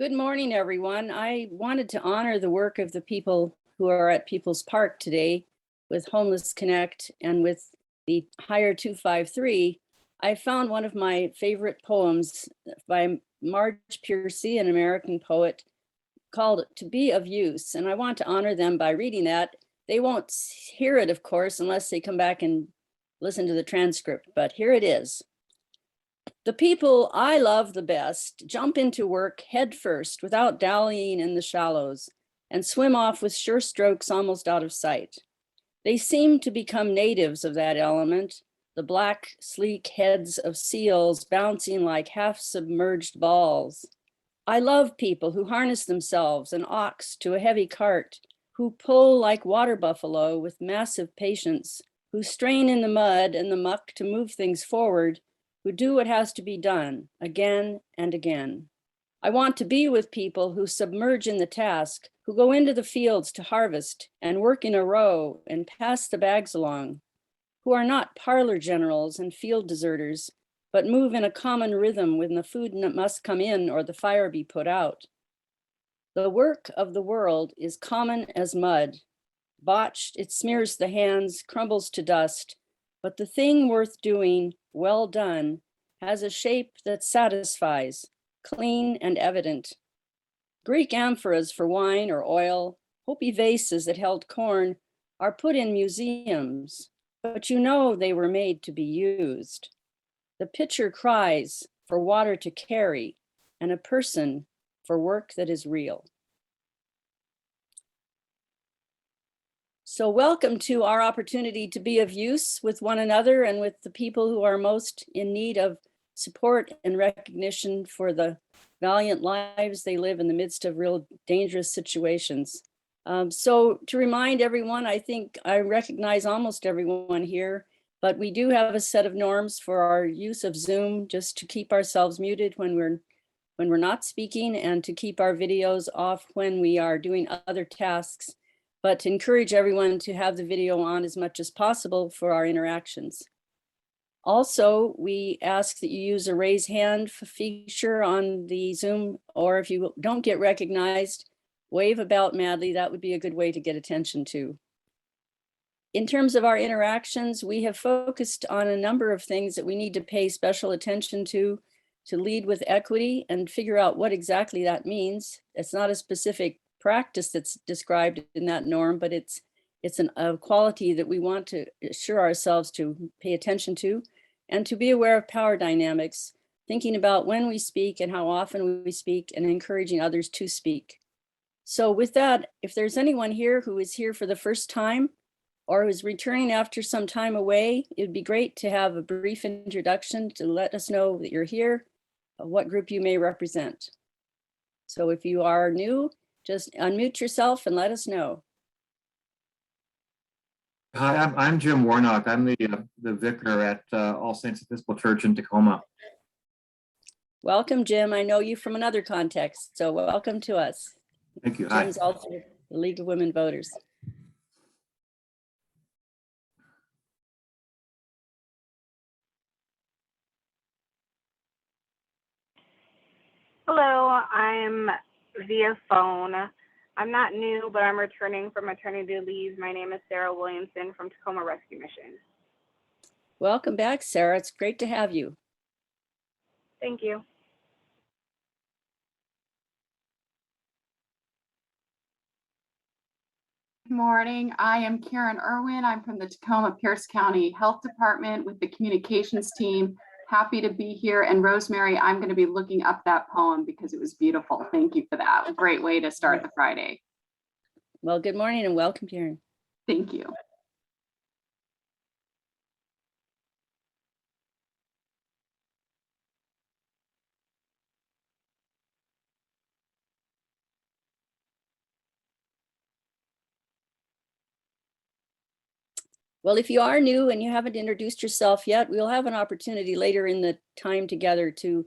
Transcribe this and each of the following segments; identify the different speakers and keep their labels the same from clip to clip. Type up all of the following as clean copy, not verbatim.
Speaker 1: Good morning, everyone. I wanted to honor the work of the people who are at People's Park today with Homeless Connect and with the Higher 253. I found one of my favorite poems by Marge Piercy, an American poet, called To Be of Use. And I want to honor them by reading that. They won't hear it, of course, unless they come back and listen to the transcript, but here it is. The people I love the best jump into work head first without dallying in the shallows and swim off with sure strokes almost out of sight. They seem to become natives of that element, the black, sleek heads of seals bouncing like half-submerged balls. I love people who harness themselves, an ox to a heavy cart, who pull like water buffalo with massive patience, who strain in the mud and the muck to move things forward, who do what has to be done again and again. I want to be with people who submerge in the task, who go into the fields to harvest and work in a row and pass the bags along, who are not parlor generals and field deserters, but move in a common rhythm when the food must come in or the fire be put out. The work of the world is common as mud. Botched, it smears the hands, crumbles to dust, but the thing worth doing, well done, has a shape that satisfies, clean and evident. Greek amphoras for wine or oil, Hopi vases that held corn are put in museums, but you know they were made to be used. The pitcher cries for water to carry and a person for work that is real. So welcome to our opportunity to be of use with one another and with the people who are most in need of support and recognition for the valiant lives they live in the midst of real dangerous situations. So to remind everyone, I think I recognize almost everyone here, but we do have a set of norms for our use of Zoom just to keep ourselves muted when we're not speaking and to keep our videos off when we are doing other tasks, but to encourage everyone to have the video on as much as possible for our interactions. Also, we ask that you use a raise hand feature on the Zoom, or if you don't get recognized, wave about madly. That would be a good way to get attention too. In terms of our interactions, we have focused on a number of things that we need to pay special attention to lead with equity and figure out what exactly that means. It's not a specific practice that's described in that norm, but it's a quality that we want to assure ourselves to pay attention to and to be aware of power dynamics, thinking about when we speak and how often we speak and encouraging others to speak. So with that, if there's anyone here who is here for the first time or who's returning after some time away, it'd be great to have a brief introduction to let us know that you're here, what group you may represent. So if you are new, just unmute yourself and let us know.
Speaker 2: Hi, I'm Jim Warnock. I'm the vicar at All Saints Episcopal Church in Tacoma.
Speaker 1: Welcome, Jim. I know you from another context, so welcome to us.
Speaker 2: Thank you.
Speaker 1: Jim's
Speaker 2: Hi.
Speaker 1: also the League of Women Voters.
Speaker 3: Hello, I'm via phone. I'm not new, but I'm returning from maternity leave. My name is Sarah Williamson from Tacoma Rescue Mission.
Speaker 1: Welcome back, Sarah. It's great to have you.
Speaker 3: Thank you.
Speaker 4: Good morning. I am Karen Irwin. I'm from the Tacoma Pierce County Health Department with the communications team. Happy to be here. And Rosemary, I'm going to be looking up that poem because it was beautiful. Thank you for that. Great way to start the Friday.
Speaker 1: Well, good morning and welcome, Karen.
Speaker 4: Thank you.
Speaker 1: Well, if you are new and you haven't introduced yourself yet, we'll have an opportunity later in the time together to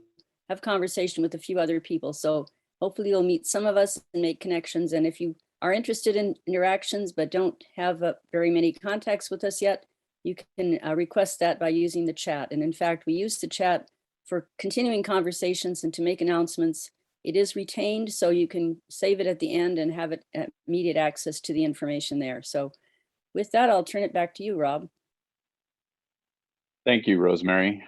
Speaker 1: have conversation with a few other people. So hopefully you'll meet some of us and make connections. And if you are interested in interactions but don't have very many contacts with us yet, you can request that by using the chat. And in fact, we use the chat for continuing conversations and to make announcements It is retained, so you can save it at the end and have it immediate access to the information there. So with that, I'll turn it back to you, Rob.
Speaker 5: Thank you, Rosemary.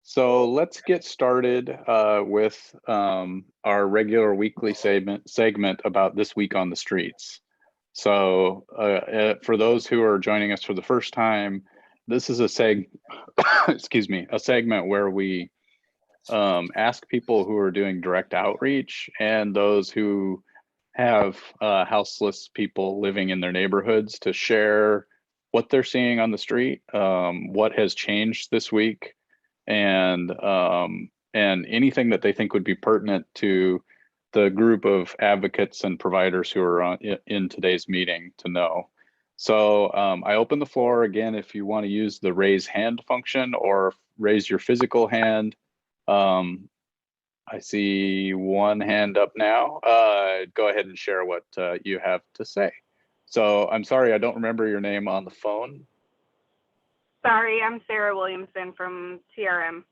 Speaker 5: So let's get started with our regular weekly segment about this week on the streets. So for those who are joining us for the first time, this is a excuse me, a segment where we ask people who are doing direct outreach and those who have houseless people living in their neighborhoods to share what they're seeing on the street, what has changed this week, and anything that they think would be pertinent to the group of advocates and providers who are in today's meeting to know. So I open the floor again if you want to use the raise hand function or raise your physical hand. I see one hand up now. Go ahead and share what you have to say. So I'm sorry, I don't remember your name on the phone.
Speaker 3: Sorry, I'm Sarah Williamson from TRM.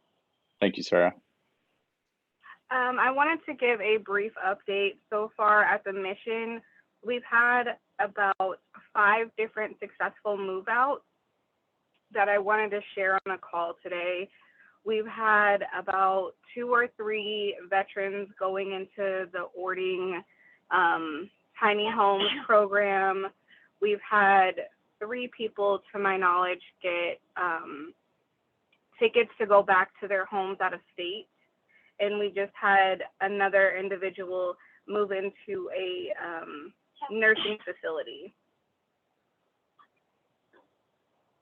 Speaker 5: Thank you, Sarah.
Speaker 3: I wanted to give a brief update. So far at the mission, we've had about 5 different successful move outs that I wanted to share on the call today. We've had about 2 or 3 veterans going into the Ording Tiny Homes program. We've had 3 people, to my knowledge, get tickets to go back to their homes out of state. And we just had another individual move into a nursing facility.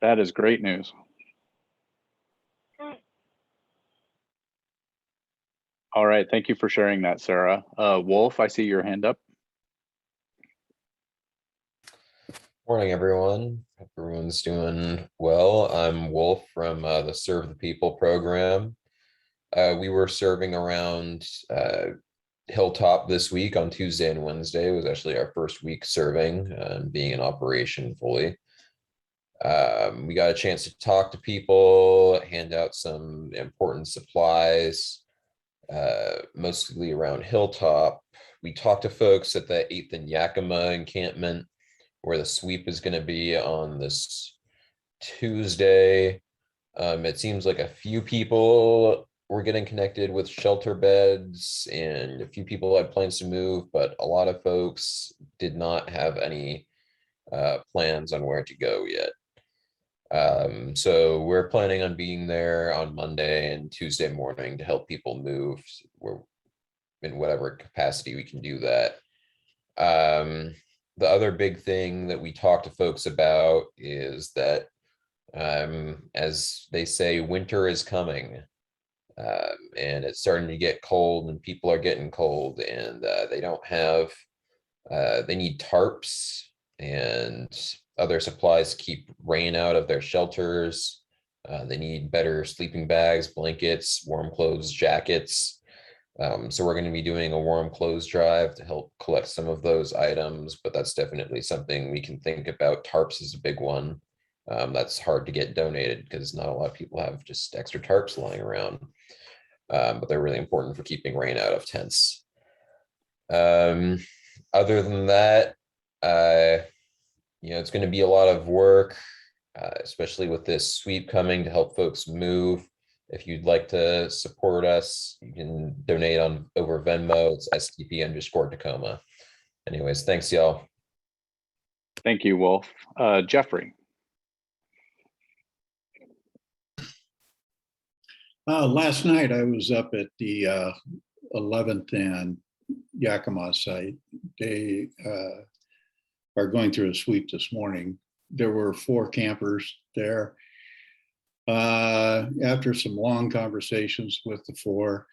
Speaker 5: That is great news. All right, thank you for sharing that, Sarah. Wolf, I see your hand up.
Speaker 6: Morning, everyone. Hope everyone's doing well. I'm Wolf from the Serve the People program. We were serving around Hilltop this week on Tuesday and Wednesday. It was actually our first week serving, being in operation fully. We got a chance to talk to people, hand out some important supplies, mostly around Hilltop. We talked to folks at the 8th and Yakima encampment, where the sweep is going to be on this Tuesday. It seems like a few people were getting connected with shelter beds and a few people had plans to move, but a lot of folks did not have any plans on where to go yet. So we're planning on being there on Monday and Tuesday morning to help people move. We're in whatever capacity we can do that. The other big thing that we talk to folks about is that, as they say, winter is coming, and it's starting to get cold and people are getting cold, and they don't have, they need tarps and other supplies to keep rain out of their shelters. They need better sleeping bags, blankets, warm clothes, jackets. So we're going to be doing a warm clothes drive to help collect some of those items, but that's definitely something we can think about. Tarps is a big one. That's hard to get donated because not a lot of people have just extra tarps lying around, but they're really important for keeping rain out of tents. Other than that, it's going to be a lot of work, especially with this sweep coming to help folks move. If you'd like to support us, you can donate on over Venmo. It's STP_Tacoma. Anyways, thanks, y'all.
Speaker 5: Thank you, Wolf. Jeffrey.
Speaker 7: Last night I was up at the 11th and Yakima site. They are going through a sweep this morning. There were 4 campers there. After some long conversations with the 4,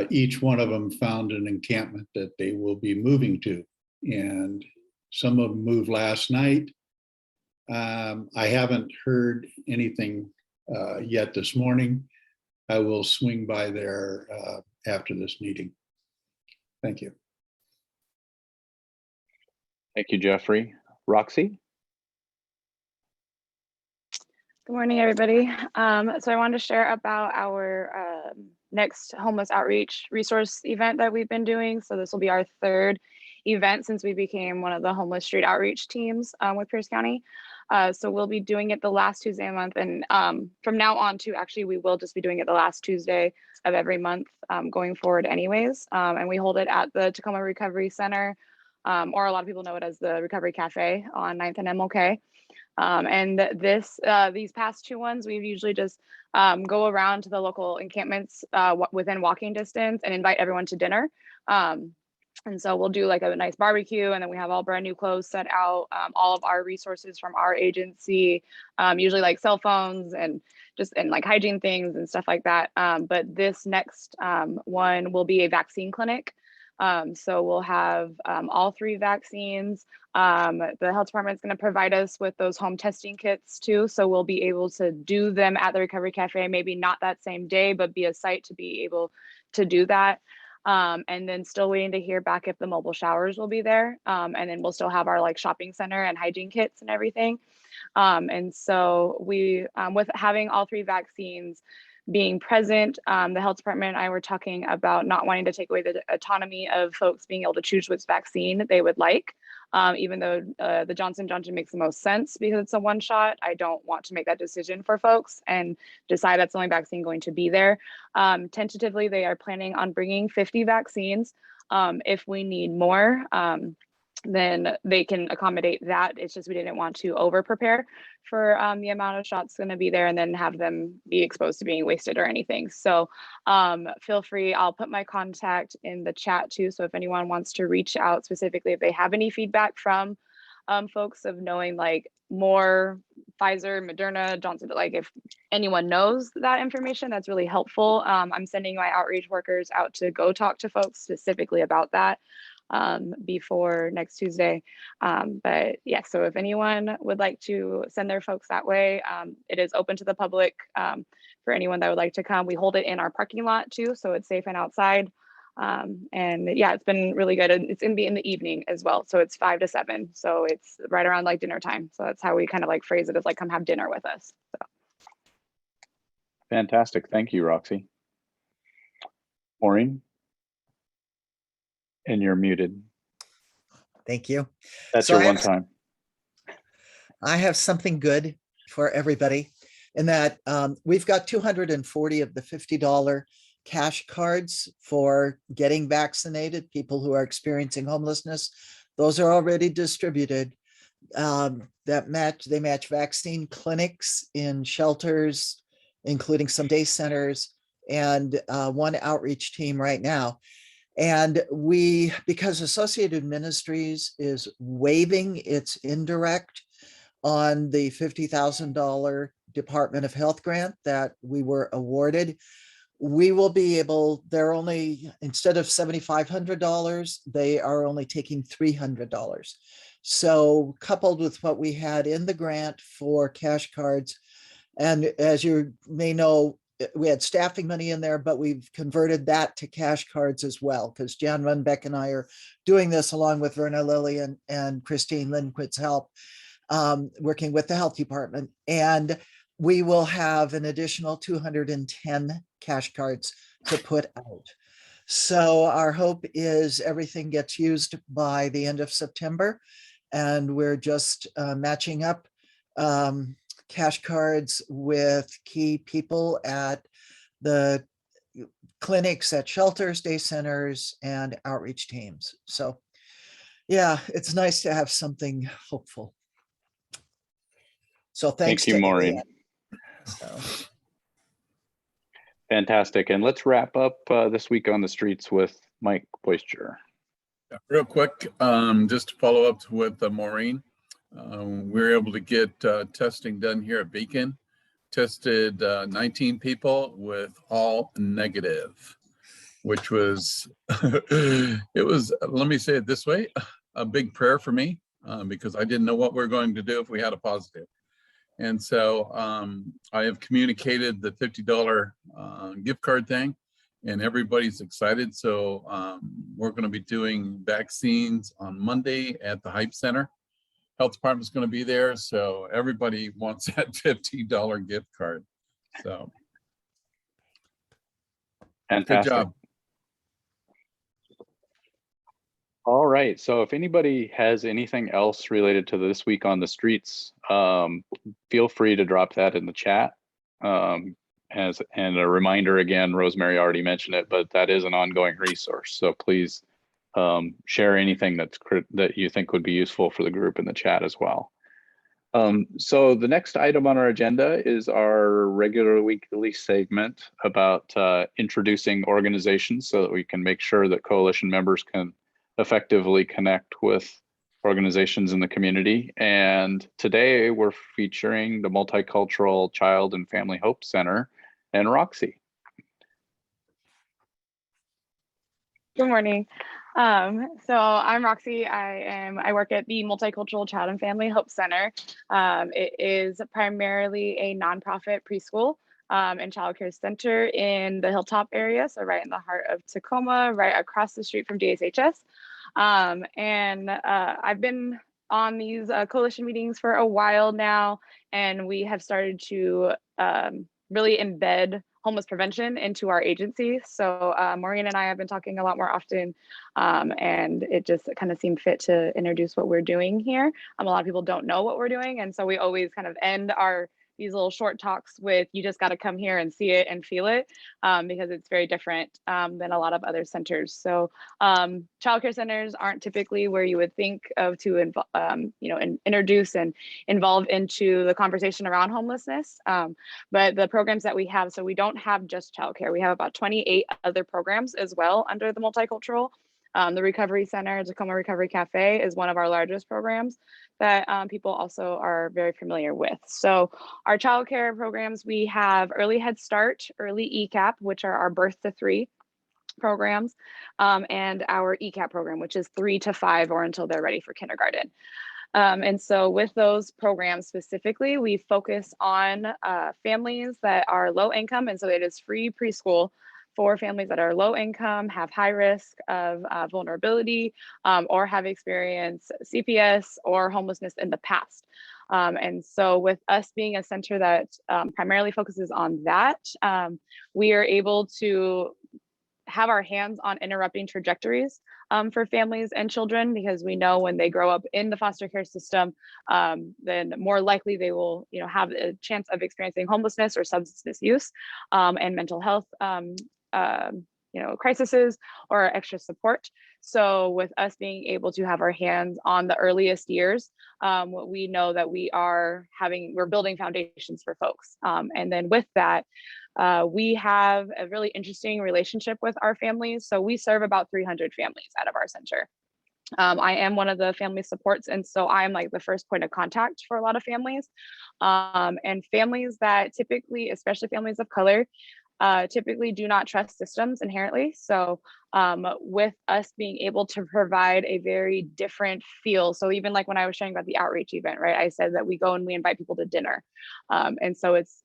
Speaker 7: each one of them found an encampment that they will be moving to. And some of them moved last night. I haven't heard anything yet this morning. I will swing by there after this meeting. Thank you.
Speaker 5: Thank you, Jeffrey. Roxy?
Speaker 8: Good morning, everybody. So I wanted to share about our next homeless outreach resource event that we've been doing. So this will be our third event since we became one of the homeless street outreach teams with Pierce County. So we'll be doing it the last Tuesday of the month. And from now on to actually, we will just be doing it the last Tuesday of every month going forward anyways. And we hold it at the Tacoma Recovery Center, or a lot of people know it as the Recovery Cafe on 9th and MLK. And these past two ones, we've usually just go around to the local encampments within walking distance and invite everyone to dinner. And so we'll do like a nice barbecue, and then we have all brand new clothes set out, all of our resources from our agency, usually like cell phones and like hygiene things and stuff like that. But this next one will be a vaccine clinic. So we'll have all 3 vaccines. The health department is going to provide us with those home testing kits too. So we'll be able to do them at the Recovery Cafe, maybe not that same day, but be a site to be able to do that. And then still waiting to hear back if the mobile showers will be there. And then we'll still have our like shopping center and hygiene kits and everything. And so we, with having all 3 vaccines being present, the health department and I were talking about not wanting to take away the autonomy of folks being able to choose which vaccine they would like. Even though the Johnson & Johnson makes the most sense because it's a one shot, I don't want to make that decision for folks and decide that's the only vaccine going to be there. Tentatively, they are planning on bringing 50 vaccines. If we need more, then they can accommodate that. It's just we didn't want to over prepare for the amount of shots going to be there and then have them be exposed to being wasted or anything. So feel free, I'll put my contact in the chat too. So if anyone wants to reach out specifically, if they have any feedback from folks of knowing like more Pfizer, Moderna, Johnson, like if anyone knows that information, that's really helpful. I'm sending my outreach workers out to go talk to folks specifically about that before next Tuesday. But yeah, so if anyone would like to send their folks that way, it is open to the public for anyone that would like to come. We hold it in our parking lot too, so it's safe and outside. And yeah, it's been really good. And it's in the evening as well. So it's 5 to 7. So it's right around like dinner time. So that's how we kind of like phrase it as like, come have dinner with us. So.
Speaker 5: Fantastic. Thank you, Roxy. Maureen? And you're muted.
Speaker 9: Thank you.
Speaker 5: That's
Speaker 9: So
Speaker 5: your one time.
Speaker 9: I have something good for everybody in that we've got 240 of the $50 cash cards for getting vaccinated, people who are experiencing homelessness. Those are already distributed. They match vaccine clinics in shelters, including some day centers, and one outreach team right now. And because Associated Ministries is waiving its indirect on the $50,000 Department of Health grant that we were awarded, we will be able, they're only, instead of $7,500, they are only taking $300. So coupled with what we had in the grant for cash cards, and as you may know, we had staffing money in there, but we've converted that to cash cards as well, because Jan Runbeck and I are doing this along with Verna Lilly and Christine Lindquist's help, working with the health department. And we will have an additional 210 cash cards to put out. So our hope is everything gets used by the end of September, and we're just matching up cash cards with key people at the clinics, at shelters, day centers, and outreach teams. So yeah, it's nice to have something hopeful. So thanks
Speaker 5: Thank you, Maureen.
Speaker 9: So.
Speaker 5: Fantastic. And let's wrap up this week on the streets with Mike Boister.
Speaker 10: Real quick, just to follow up with Maureen. We were able to get testing done here at Beacon. Tested 19 people with all negative, which was, it was, let me say it this way, a big prayer for me because I didn't know what we were going to do if we had a positive. And so I have communicated the $50 gift card thing, and everybody's excited. So we're going to be doing vaccines on Monday at the Hype Center. Health department's going to be there, so everybody wants that $50 gift card. So
Speaker 5: Fantastic.
Speaker 10: job.
Speaker 5: All right, so if anybody has anything else related to this week on the streets, feel free to drop that in the chat. And a reminder again, Rosemary already mentioned it, but that is an ongoing resource. So please share anything that you think would be useful for the group in the chat as well. So the next item on our agenda is our regular weekly segment about introducing organizations so that we can make sure that coalition members can effectively connect with organizations in the community. And today we're featuring the Multicultural Child and Family Hope Center and Roxy.
Speaker 8: Good morning. So I'm Roxy. I work at the Multicultural Child and Family Hope Center. It is primarily a nonprofit preschool and childcare center in the Hilltop area, so right in the heart of Tacoma, right across the street from DSHS. I've been on these coalition meetings for a while now, and we have started to really embed homeless prevention into our agency. So Maureen and I have been talking a lot more often, and it just kind of seemed fit to introduce what we're doing here. A lot of people don't know what we're doing, and so we always kind of end these little short talks with, you just got to come here and see it and feel it, because it's very different than a lot of other centers. So childcare centers aren't typically where you would think of to introduce and involve into the conversation around homelessness. But the programs that we have, so we don't have just childcare. We have about 28 other programs as well under the Multicultural. The Recovery Center, Tacoma Recovery Cafe, is one of our largest programs that people also are very familiar with. So our childcare programs, we have Early Head Start, Early ECAP, which are our birth to 3 programs, and our ECAP program, which is 3 to 5 or until they're ready for kindergarten. And so with those programs specifically, we focus on families that are low income, and so it is free preschool for families that are low income, have high risk of vulnerability, or have experienced CPS or homelessness in the past. And so with us being a center that primarily focuses on that, we are able to have our hands on interrupting trajectories for families and children, because we know when they grow up in the foster care system, then more likely they will have a chance of experiencing homelessness or substance misuse and mental health crises or extra support. So with us being able to have our hands on the earliest years, we know that we're building foundations for folks. And then with that, we have a really interesting relationship with our families. So we serve about 300 families out of our center. I am one of the family supports, and so I'm like the first point of contact for a lot of families. And families that typically, especially families of color, typically do not trust systems inherently. So with us being able to provide a very different feel. So even like when I was sharing about the outreach event, right, I said that we go and we invite people to dinner. And so it's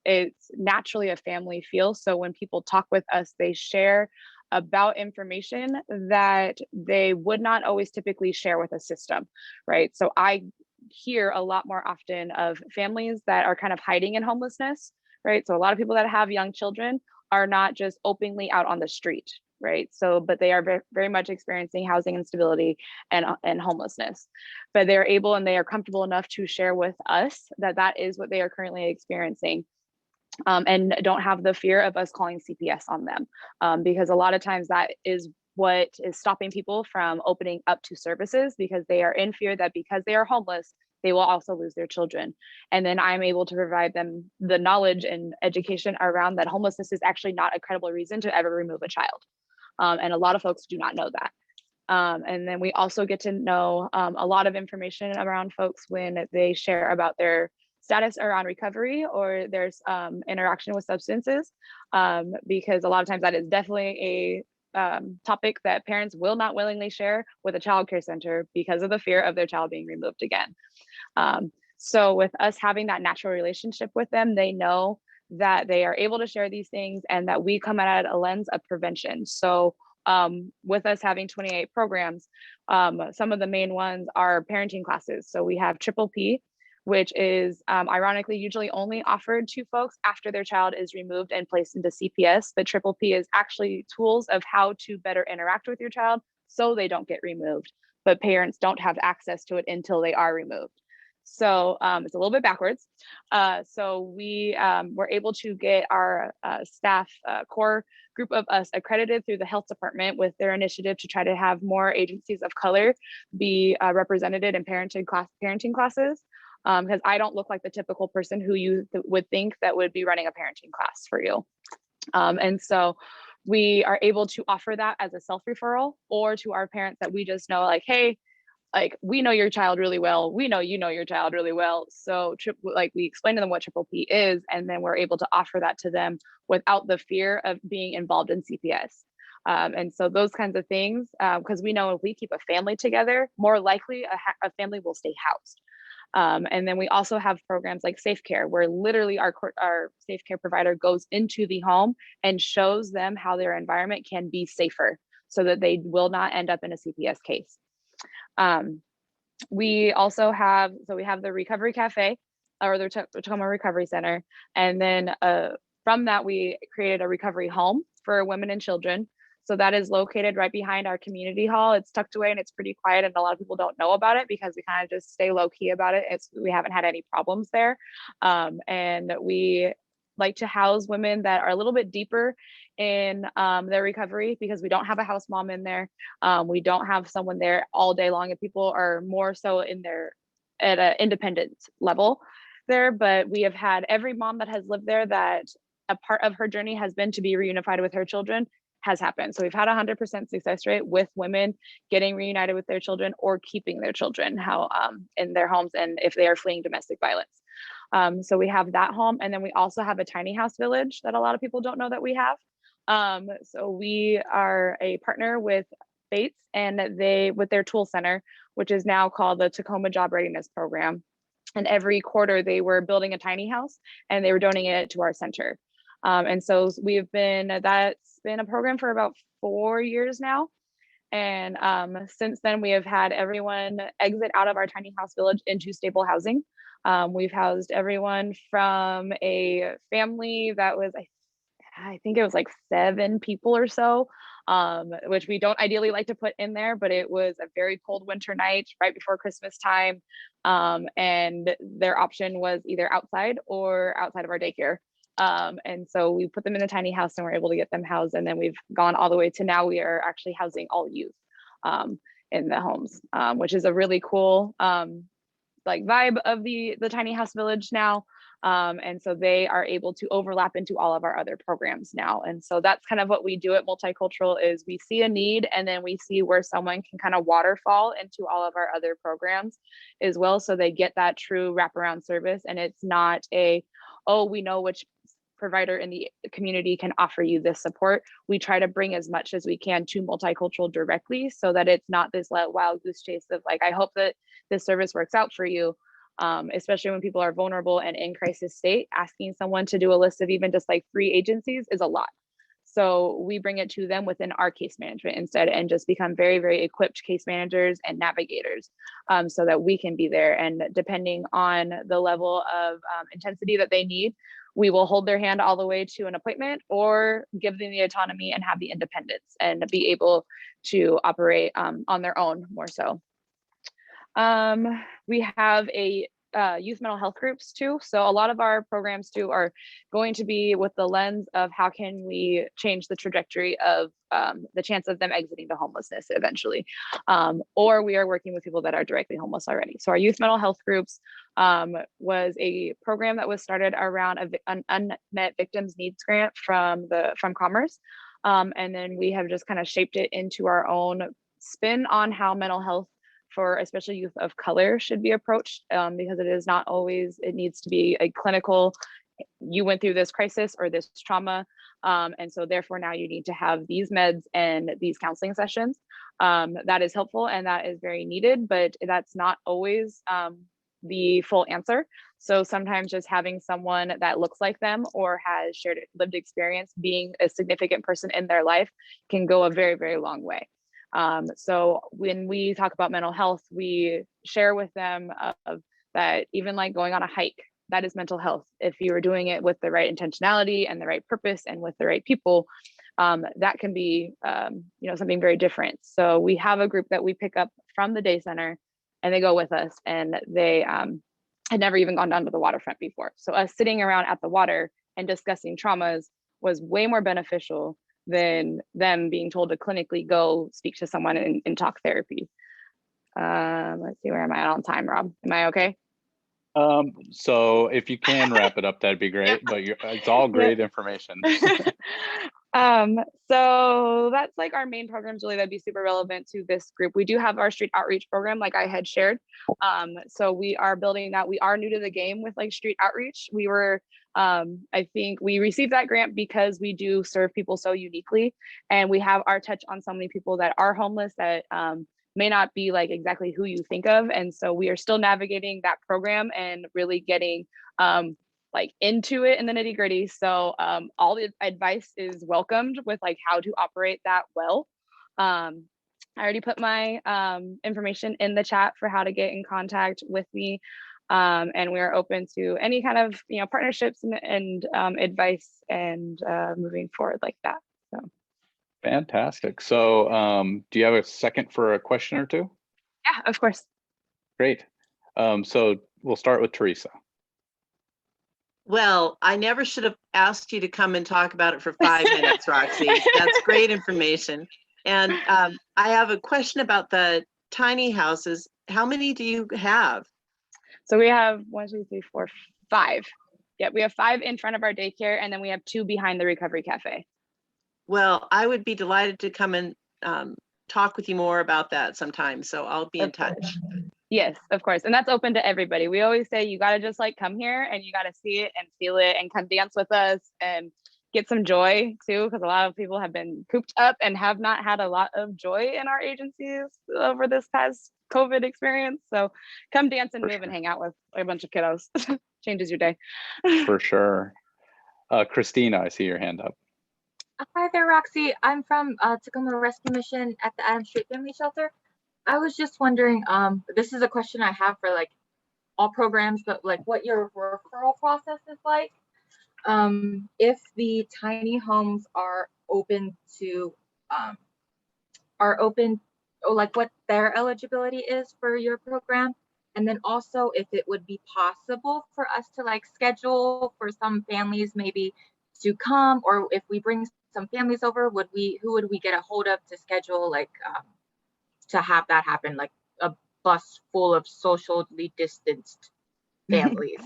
Speaker 8: naturally a family feel. So when people talk with us, they share about information that they would not always typically share with a system, right? So I hear a lot more often of families that are kind of hiding in homelessness, right? So a lot of people that have young children are not just openly out on the street, right? So, but they are very, very much experiencing housing instability and homelessness. But they're able and they are comfortable enough to share with us that that is what they are currently experiencing. And don't have the fear of us calling CPS on them, because a lot of times that is what is stopping people from opening up to services, because they are in fear that because they are homeless, they will also lose their children. And then I'm able to provide them the knowledge and education around that homelessness is actually not a credible reason to ever remove a child. And a lot of folks do not know that. And then we also get to know a lot of information around folks when they share about their status around recovery or there's interaction with substances, because a lot of times that is definitely a topic that parents will not willingly share with a child care center because of the fear of their child being removed again. So with us having that natural relationship with them, they know that they are able to share these things and that we come at a lens of prevention. So with us having 28 programs, some of the main ones are parenting classes. So we have Triple P, which is ironically usually only offered to folks after their child is removed and placed into CPS. The triple P is actually tools of how to better interact with your child so they don't get removed, but parents don't have access to it until they are removed. So it's a little bit backwards. So we were able to get our staff core group of us accredited through the health department with their initiative to try to have more agencies of color be represented in parenting classes. Because I don't look like the typical person who you would think that would be running a parenting class for you. And so we are able to offer that as a self-referral or to our parents that we just know, like, hey, like, we know your child really well. We know you know your child really well. So like we explain to them what triple P is, and then we're able to offer that to them without the fear of being involved in CPS. And so those kinds of things, because we know if we keep a family together, more likely a family will stay housed. And then we also have programs like Safe Care, where literally our Safe Care provider goes into the home and shows them how their environment can be safer so that they will not end up in a CPS case. We also have, so we have the Recovery Cafe or the Tacoma Recovery Center. And then from that, we created a recovery home for women and children. So that is located right behind our community hall. It's tucked away and it's pretty quiet, and a lot of people don't know about it because we kind of just stay low key about it. We haven't had any problems there. And we like to house women that are a little bit deeper in their recovery because we don't have a house mom in there. We don't have someone there all day long, and people are more so in there at an independent level there. But we have had every mom that has lived there that a part of her journey has been to be reunified with her children has happened. So we've had 100% success rate with women getting reunited with their children or keeping their children in their homes, and if they are fleeing domestic violence. So we have that home, and then we also have a tiny house village that a lot of people don't know that we have. So we are a partner with Bates and with their tool center, which is now called the Tacoma Job Readiness Program. And every quarter they were building a tiny house and they were donating it to our center. And so that's been a program for about 4 years now. And since then we have had everyone exit out of our tiny house village into stable housing. We've housed everyone from a family that was, I think it was like 7 people or so, which we don't ideally like to put in there, but it was a very cold winter night right before Christmas time. And their option was either outside or outside of our daycare. And so we put them in a tiny house and we're able to get them housed. And then we've gone all the way to now we are actually housing all youth in the homes, which is a really cool like vibe of the tiny house village now. And so they are able to overlap into all of our other programs now. And so that's kind of what we do at Multicultural is we see a need and then we see where someone can kind of waterfall into all of our other programs as well. So they get that true wraparound service, and it's not we know which provider in the community can offer you this support. We try to bring as much as we can to Multicultural directly so that it's not this wild goose chase of like, I hope that this service works out for you. Especially when people are vulnerable and in crisis state, asking someone to do a list of even just like 3 agencies is a lot. So we bring it to them within our case management instead and just become very, very equipped case managers and navigators so that we can be there. And depending on the level of intensity that they need, we will hold their hand all the way to an appointment or give them the autonomy and have the independence and be able to operate on their own more so. We have a youth mental health groups too. So a lot of our programs too are going to be with the lens of how can we change the trajectory of the chance of them exiting to homelessness eventually. Or we are working with people that are directly homeless already. So our youth mental health groups was a program that was started around an unmet victims needs grant from Commerce. And then we have just kind of shaped it into our own spin on how mental health for especially youth of color should be approached because it is not always, it needs to be a clinical, you went through this crisis or this trauma. And so therefore now you need to have these meds and these counseling sessions. That is helpful and that is very needed, but that's not always the full answer. So sometimes just having someone that looks like them or has shared lived experience being a significant person in their life can go a very, very long way. So when we talk about mental health, we share with them of that even like going on a hike, that is mental health. If you are doing it with the right intentionality and the right purpose and with the right people, that can be, you know, something very different. So we have a group that we pick up from the day center and they go with us, and they had never even gone down to the waterfront before. So us sitting around at the water and discussing traumas was way more beneficial than them being told to clinically go speak to someone in talk therapy. Let's see, where am I on time, Rob? Am I okay?
Speaker 5: So if you can wrap it up, that'd be great, but it's all great information.
Speaker 8: So that's like our main programs really that'd be super relevant to this group. We do have our street outreach program, like I had shared. So we are building that. We are new to the game with like street outreach. We were, I think we received that grant because we do serve people so uniquely, and we have our touch on so many people that are homeless that may not be like exactly who you think of. And so we are still navigating that program and really getting like into it in the nitty gritty. So all the advice is welcomed with like how to operate that well. I already put my information in the chat for how to get in contact with me. And we are open to any kind of, you know, partnerships and advice and moving forward like that. So.
Speaker 5: Fantastic. So do you have a second for a question or two?
Speaker 8: Yeah, of course.
Speaker 5: Great. So we'll start with Teresa.
Speaker 11: Well, I never should have asked you to come and talk about it for 5 minutes, Roxy. That's great information. And I have a question about the tiny houses. How many do you have?
Speaker 8: So we have 1, 2, 3, 4, 5. Yeah, we have 5 in front of our daycare, and then we have 2 behind the Recovery Cafe.
Speaker 11: Well, I would be delighted to come and talk with you more about that sometime. So I'll be in touch.
Speaker 8: Yes, of course. And that's open to everybody. We always say you got to just like come here and you got to see it and feel it and come dance with us and get some joy too, because a lot of people have been cooped up and have not had a lot of joy in our agencies over this past COVID experience. So come dance and move and hang out with a bunch of kiddos. Changes your day.
Speaker 5: For sure. Christina, I see your hand up.
Speaker 12: Hi there, Roxy. I'm from Tacoma Rescue Mission at the Adams Street Family Shelter. I was just wondering, this is a question I have for like all programs, but like what your referral process is like. If the tiny homes are open to, like what their eligibility is for your program. And then also if it would be possible for us to like schedule for some families maybe to come, or if we bring some families over, who would we get a hold of to schedule like, to have that happen, like a bus full of socially distanced families?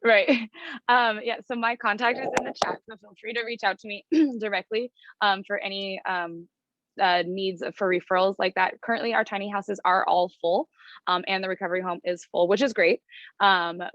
Speaker 8: Right. Yeah, so my contact is in the chat, so feel free to reach out to me directly for any needs for referrals like that. Currently, our tiny houses are all full, and the recovery home is full, which is great.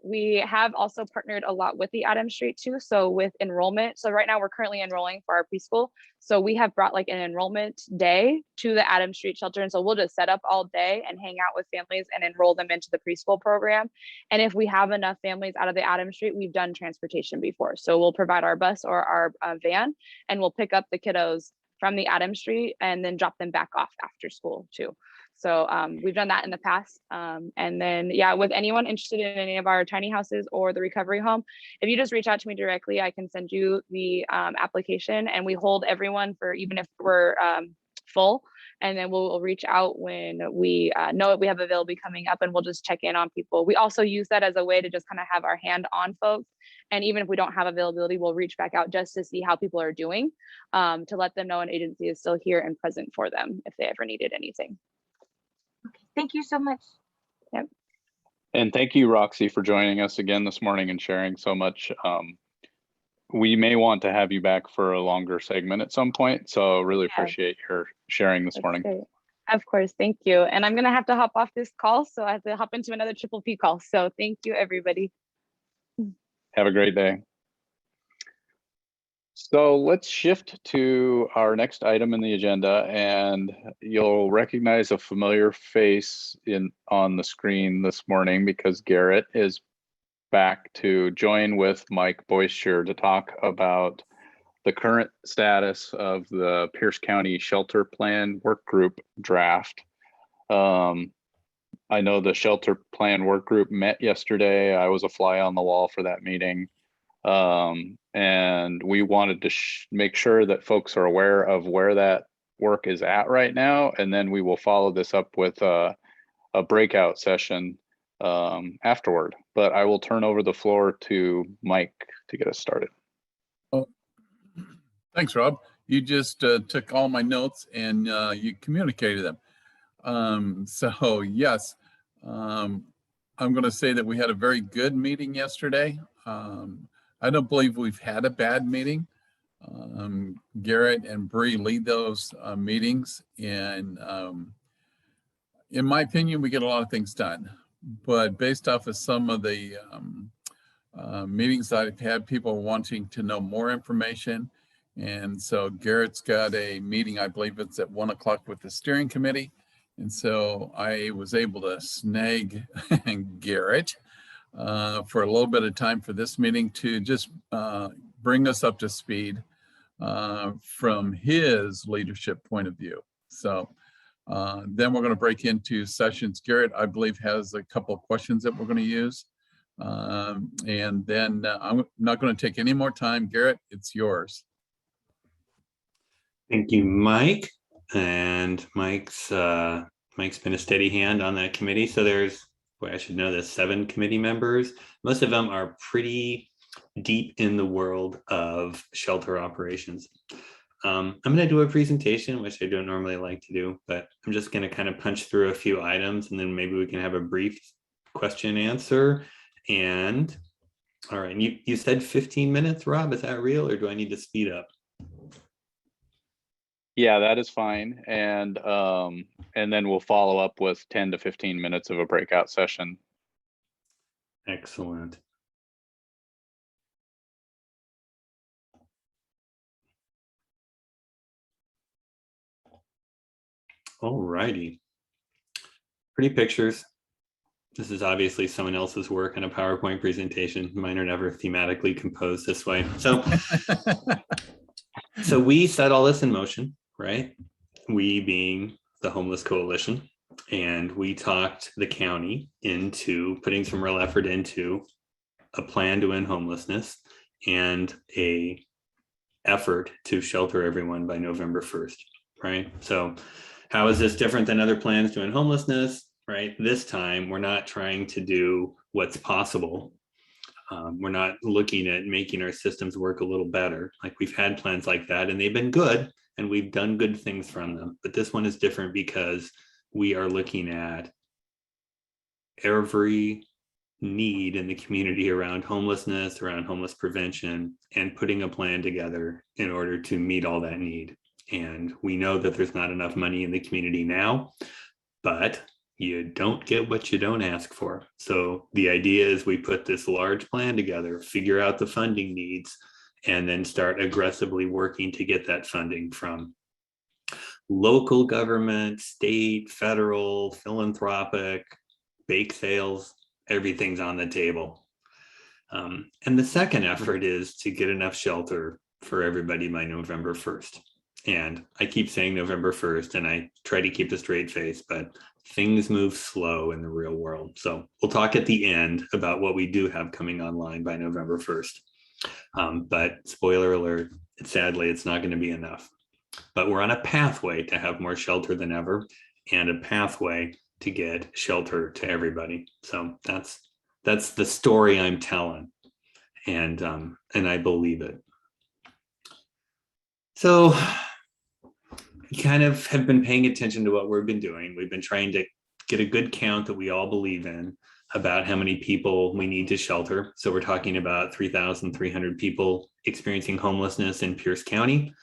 Speaker 8: We have also partnered a lot with the Adams Street too. So with enrollment, so right now we're currently enrolling for our preschool. So we have brought like an enrollment day to the Adams Street shelter. And so we'll just set up all day and hang out with families and enroll them into the preschool program. And if we have enough families out of the Adams Street, we've done transportation before. So we'll provide our bus or our van, and we'll pick up the kiddos from the Adams Street and then drop them back off after school too. So we've done that in the past. And then, yeah, with anyone interested in any of our tiny houses or the recovery home, if you just reach out to me directly, I can send you the application, and we hold everyone for even if we're full. And then we'll reach out when we know that we have availability coming up, and we'll just check in on people. We also use that as a way to just kind of have our hand on folks. And even if we don't have availability, we'll reach back out just to see how people are doing, to let them know an agency is still here and present for them if they ever needed anything.
Speaker 12: Okay, thank you so much.
Speaker 8: Yep.
Speaker 5: And thank you, Roxy, for joining us again this morning and sharing so much. We may want to have you back for a longer segment at some point. So really appreciate your sharing this morning.
Speaker 8: Great. Of course, thank you. And I'm gonna have to hop off this call, so I have to hop into another Triple P call. So thank you, everybody.
Speaker 5: Have a great day. So let's shift to our next item in the agenda, and you'll recognize a familiar face on the screen this morning because Garrett is back to join with Mike Boyster to talk about the current status of the Pierce County Shelter Plan Work Group draft. I know the shelter plan work group met yesterday. I was a fly on the wall for that meeting. And we wanted to make sure that folks are aware of where that work is at right now. And then we will follow this up with a breakout session afterward. But I will turn over the floor to Mike to get us started.
Speaker 10: Oh, thanks, Rob. You just took all my notes and you communicated them. So yes, I'm going to say that we had a very good meeting yesterday. I don't believe we've had a bad meeting. Garrett and Bree lead those meetings, and in my opinion, we get a lot of things done. But based off of some of the meetings that I've had, people wanting to know more information. And so Garrett's got a meeting, I believe it's at 1 o'clock with the steering committee. And so I was able to snag Garrett for a little bit of time for this meeting to just bring us up to speed from his leadership point of view. So then we're going to break into sessions. Garrett, I believe, has a couple of questions that we're going to use. And then I'm not going to take any more time. Garrett, it's yours.
Speaker 13: Thank you, Mike. And Mike's been a steady hand on that committee. So there's, boy, I should know this, 7 committee members. Most of them are pretty deep in the world of shelter operations. I'm going to do a presentation, which I don't normally like to do, but I'm just going to kind of punch through a few items, and then maybe we can have a brief question answer. And all right, and you said 15 minutes, Rob, is that real, or do I need to speed up?
Speaker 5: Yeah, that is fine. And then we'll follow up with 10 to 15 minutes of a breakout session.
Speaker 13: Excellent. All righty. Pretty pictures. This is obviously someone else's work in a PowerPoint presentation. Mine are never thematically composed this way. So, so we set all this in motion, right? We being the Homeless Coalition, and we talked the county into putting some real effort into a plan to end homelessness and a effort to shelter everyone by November 1st, right? So how is this different than other plans to end homelessness, right? This time, we're not trying to do what's possible. We're not looking at making our systems work a little better. Like, we've had plans like that and they've been good and we've done good things from them. But this one is different because we are looking at every need in the community around homelessness, around homeless prevention, and putting a plan together in order to meet all that need. And we know that there's not enough money in the community now, but you don't get what you don't ask for. So the idea is we put this large plan together, figure out the funding needs, and then start aggressively working to get that funding from local government, state, federal, philanthropic, bake sales, everything's on the table. And the second effort is to get enough shelter for everybody by November 1st. And I keep saying November 1st, and I try to keep a straight face, but things move slow in the real world. So we'll talk at the end about what we do have coming online by November 1st. But spoiler alert, sadly, it's not going to be enough. But we're on a pathway to have more shelter than ever, and a pathway to get shelter to everybody. So that's the story I'm telling, and I believe it. So we kind of have been paying attention to what we've been doing. We've been trying to get a good count that we all believe in about how many people we need to shelter. So we're talking about 3,300 people experiencing homelessness in Pierce County.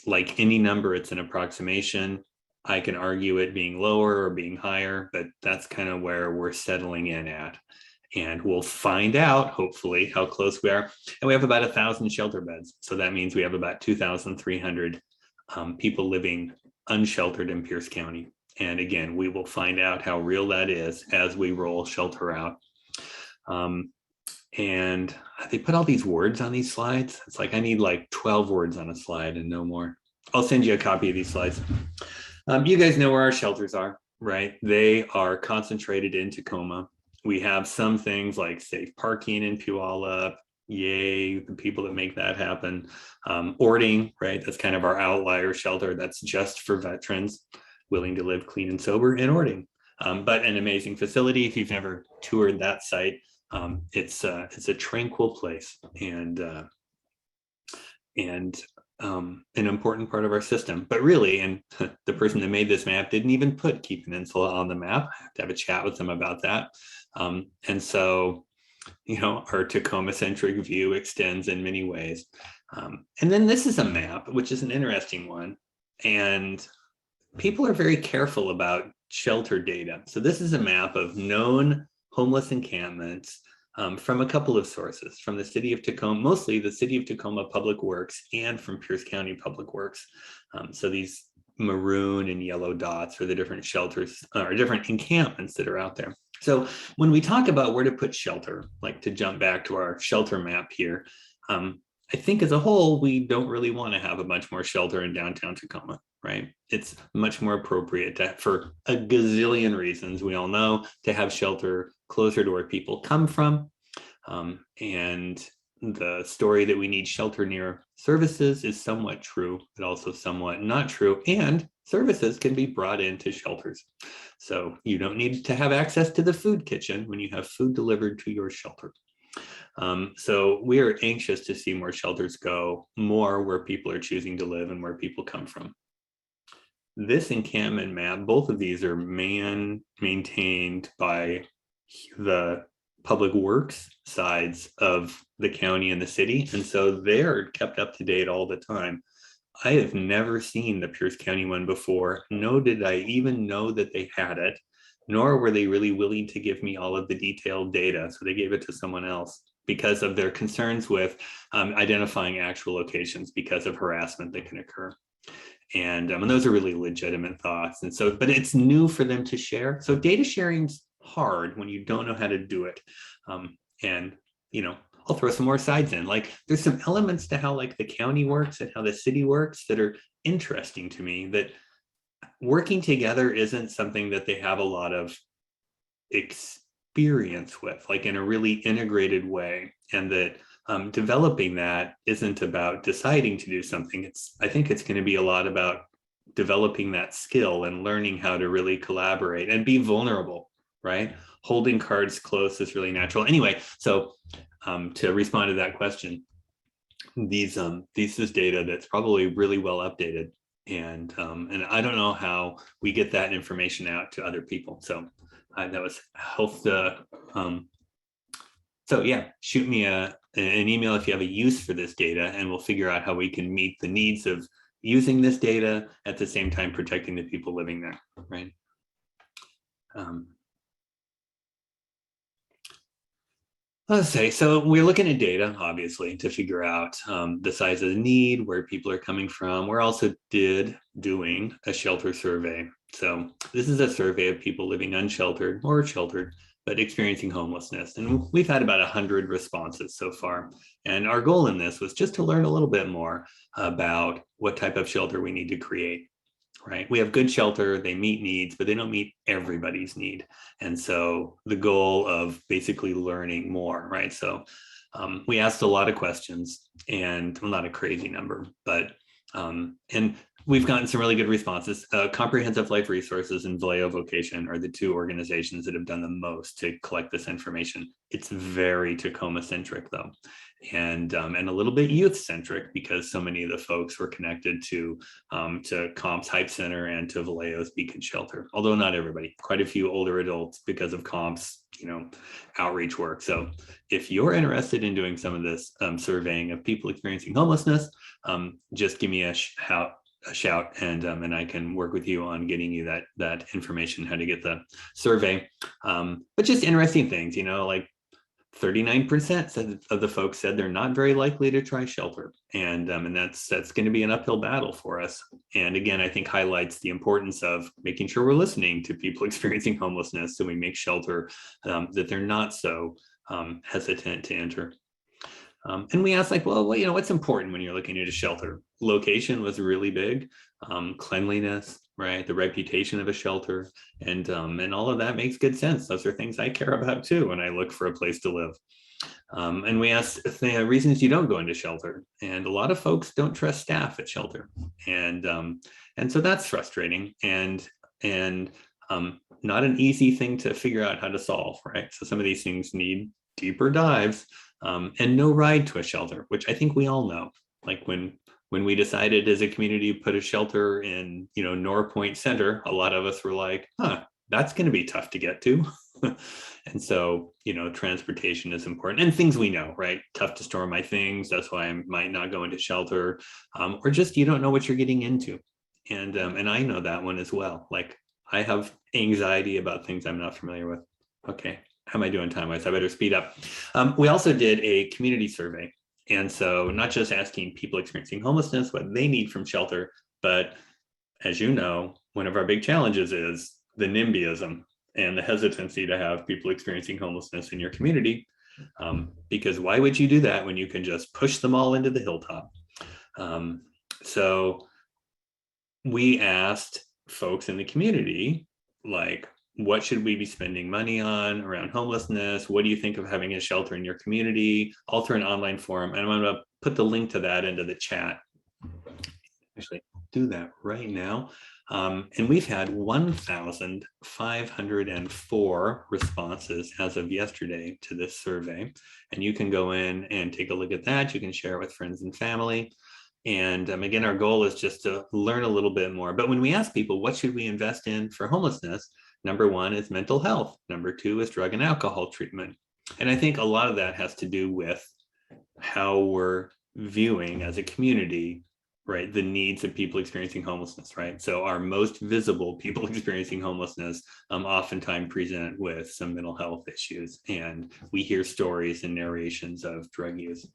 Speaker 13: Like any number, it's an approximation. I can argue it being lower or being higher, but that's kind of where we're settling in at. And we'll find out, hopefully, how close we are. And we have about 1,000 shelter beds. So that means we have about 2,300 people living unsheltered in Pierce County. And again, we will find out how real that is as we roll shelter out. And they put all these words on these slides. It's like I need like 12 words on a slide and no more. I'll send you a copy of these slides. You guys know where our shelters are, right? They are concentrated in Tacoma. We have some things like safe parking in Puyallup. Yay, the people that make that happen. Ording, right? That's kind of our outlier shelter. That's just for veterans willing to live clean and sober in Ording. But an amazing facility. If you've never toured that site, it's a tranquil place and an important part of our system. But really, and the person that made this map didn't even put Keep Peninsula on the map. I have to have a chat with them about that. And so, you know, our Tacoma-centric view extends in many ways. And then this is a map, which is an interesting one. And people are very careful about shelter data. So this is a map of known homeless encampments from a couple of sources, from the city of Tacoma, mostly the city of Tacoma Public Works and from Pierce County Public Works. So these maroon and yellow dots are the different shelters or different encampments that are out there. So when we talk about where to put shelter, like to jump back to our shelter map here, I think as a whole, we don't really want to have a bunch more shelter in downtown Tacoma, right? It's much more appropriate to, for a gazillion reasons, we all know, to have shelter closer to where people come from. And the story that we need shelter near services is somewhat true, but also somewhat not true. And services can be brought into shelters. So you don't need to have access to the food kitchen when you have food delivered to your shelter. So we are anxious to see more shelters go more where people are choosing to live and where people come from. This encampment map, both of these are maintained by the public works sides of the county and the city. And so they're kept up to date all the time. I have never seen the Pierce County one before, nor did I even know that they had it, nor were they really willing to give me all of the detailed data. So they gave it to someone else because of their concerns with identifying actual locations because of harassment that can occur. And those are really legitimate thoughts. And so, but it's new for them to share. So data sharing's hard when you don't know how to do it. And, you know, I'll throw some more sides in. Like there's some elements to how like the county works and how the city works that are interesting to me, that working together isn't something that they have a lot of experience with, like in a really integrated way. And that developing that isn't about deciding to do something. I think it's going to be a lot about developing that skill and learning how to really collaborate and be vulnerable, right? Holding cards close is really natural. Anyway, so to respond to that question, this is data that's probably really well updated. And I don't know how we get that information out to other people. So that was helpful. So yeah, shoot me an email if you have a use for this data, and we'll figure out how we can meet the needs of using this data at the same time protecting the people living there, right? Let's say, so we're looking at data, obviously, to figure out the size of the need, where people are coming from. We're also doing a shelter survey. So this is a survey of people living unsheltered or sheltered, but experiencing homelessness. And we've had about 100 responses so far. And our goal in this was just to learn a little bit more about what type of shelter we need to create. Right? We have good shelter, they meet needs, but they don't meet everybody's need. And so the goal of basically learning more, right? So we asked a lot of questions, and well, not a crazy number, but, and we've gotten some really good responses. Comprehensive Life Resources and Vallejo Vocation are the two organizations that have done the most to collect this information. It's very Tacoma-centric though. And a little bit youth-centric because so many of the folks were connected to Comp's Hype Center and to Vallejo's Beacon Shelter, although not everybody, quite a few older adults because of Comp's, you know, outreach work. So if you're interested in doing some of this surveying of people experiencing homelessness, just give me a shout and I can work with you on getting you that information, how to get the survey. But just interesting things, you know, like 39% of the folks said they're not very likely to try shelter. And that's going to be an uphill battle for us. And again, I think highlights the importance of making sure we're listening to people experiencing homelessness so we make shelter that they're not so hesitant to enter. And we asked like, well, you know, what's important when you're looking at a shelter? Location was really big. Cleanliness, right? The reputation of a shelter, and all of that makes good sense. Those are things I care about too when I look for a place to live. And we asked the reasons you don't go into shelter, and a lot of folks don't trust staff at shelter, and so that's frustrating and not an easy thing to figure out how to solve, right? So some of these things need deeper dives, and no ride to a shelter, which I think we all know. Like when we decided as a community to put a shelter in, Norpoint Center, a lot of us were like, that's going to be tough to get to. And so, transportation is important, and things we know, right? Tough to store my things. That's why I might not go into shelter, or just you don't know what you're getting into. And I know that one as well. Like I have anxiety about things I'm not familiar with. Okay, how am I doing time-wise? I better speed up. We also did a community survey. And so not just asking people experiencing homelessness what they need from shelter, but as you know, one of our big challenges is the NIMBYism and the hesitancy to have people experiencing homelessness in your community. Because why would you do that when you can just push them all into the hilltop? So we asked folks in the community, like, what should we be spending money on around homelessness? What do you think of having a shelter in your community? All through an online forum. And I'm going to put the link to that into the chat. Actually, do that right now. And we've had 1,504 responses as of yesterday to this survey. And you can go in and take a look at that. You can share it with friends and family. And again, our goal is just to learn a little bit more. But when we ask people, what should we invest in for homelessness? Number one is mental health. Number two is drug and alcohol treatment. And I think a lot of that has to do with how we're viewing as a community, right, the needs of people experiencing homelessness, right? So our most visible people experiencing homelessness oftentimes present with some mental health issues. And we hear stories and narrations of drug use.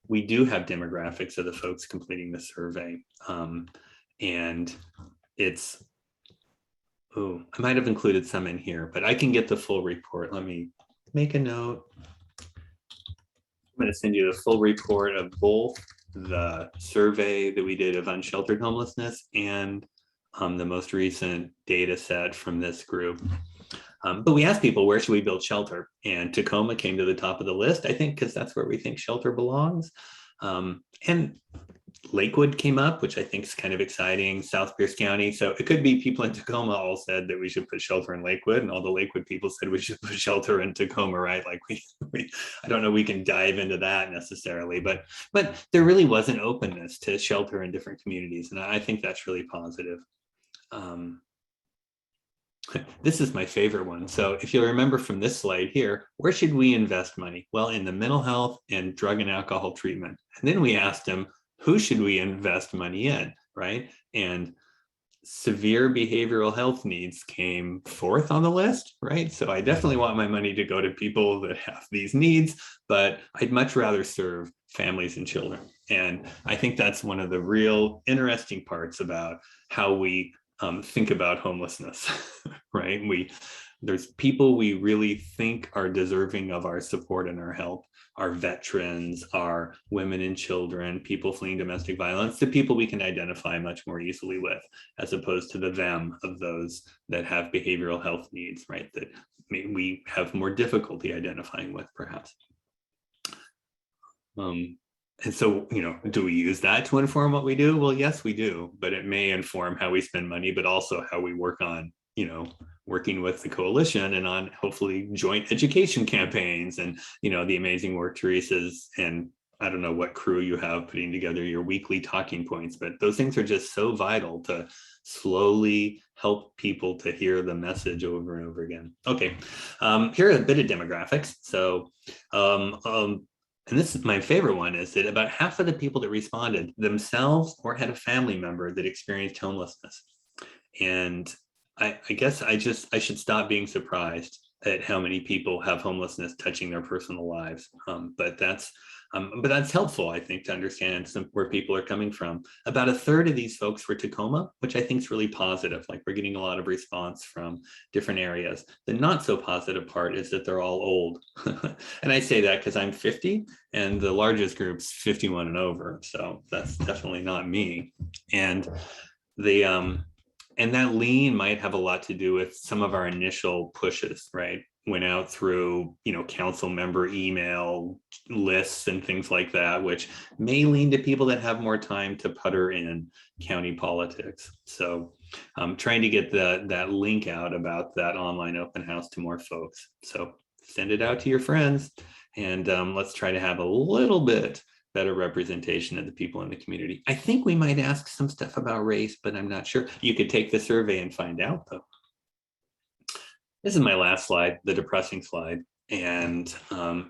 Speaker 13: We do have demographics of the folks completing the survey. And it's, I might have included some in here, but I can get the full report. Let me make a note. I'm going to send you the full report of both the survey that we did of unsheltered homelessness and the most recent data set from this group. But we asked people, where should we build shelter? And Tacoma came to the top of the list, I think, because that's where we think shelter belongs. And Lakewood came up, which I think is kind of exciting, South Pierce County. So it could be people in Tacoma all said that we should put shelter in Lakewood, and all the Lakewood people said we should put shelter in Tacoma, right? Like I don't know, we can dive into that necessarily, but there really was an openness to shelter in different communities. And I think that's really positive. This is my favorite one. So if you'll remember from this slide here, where should we invest money? Well, in the mental health and drug and alcohol treatment. And then we asked them, who should we invest money in, right? And severe behavioral health needs came fourth on the list, right? So I definitely want my money to go to people that have these needs, but I'd much rather serve families and children. And I think that's one of the real interesting parts about how we think about homelessness, right? There's people we really think are deserving of our support and our help. Our veterans, our women and children, people fleeing domestic violence, the people we can identify much more easily with, as opposed to the them of those that have behavioral health needs, right? That we have more difficulty identifying with, perhaps. And so, do we use that to inform what we do? Well, yes, we do, but it may inform how we spend money, but also how we work on, working with the coalition and on hopefully joint education campaigns and, the amazing work Teresa's, and I don't know what crew you have putting together your weekly talking points, but those things are just so vital to slowly help people to hear the message over and over again. Okay, here are a bit of demographics. So, and this is my favorite one, is that about half of the people that responded themselves or had a family member that experienced homelessness. And I guess I should stop being surprised at how many people have homelessness touching their personal lives. But that's helpful, I think, to understand where people are coming from. About a third of these folks were Tacoma, which I think is really positive. Like, we're getting a lot of response from different areas. The not so positive part is that they're all old. And I say that because I'm 50 and the largest group's 51 and over. So that's definitely not me. And And that lean might have a lot to do with some of our initial pushes, right? Went out through, council member email lists and things like that, which may lean to people that have more time to putter in county politics. So I'm trying to get that link out about that online open house to more folks. So send it out to your friends, and let's try to have a little bit better representation of the people in the community. I think we might ask some stuff about race, but I'm not sure. You could take the survey and find out, though. This is my last slide, the depressing slide, and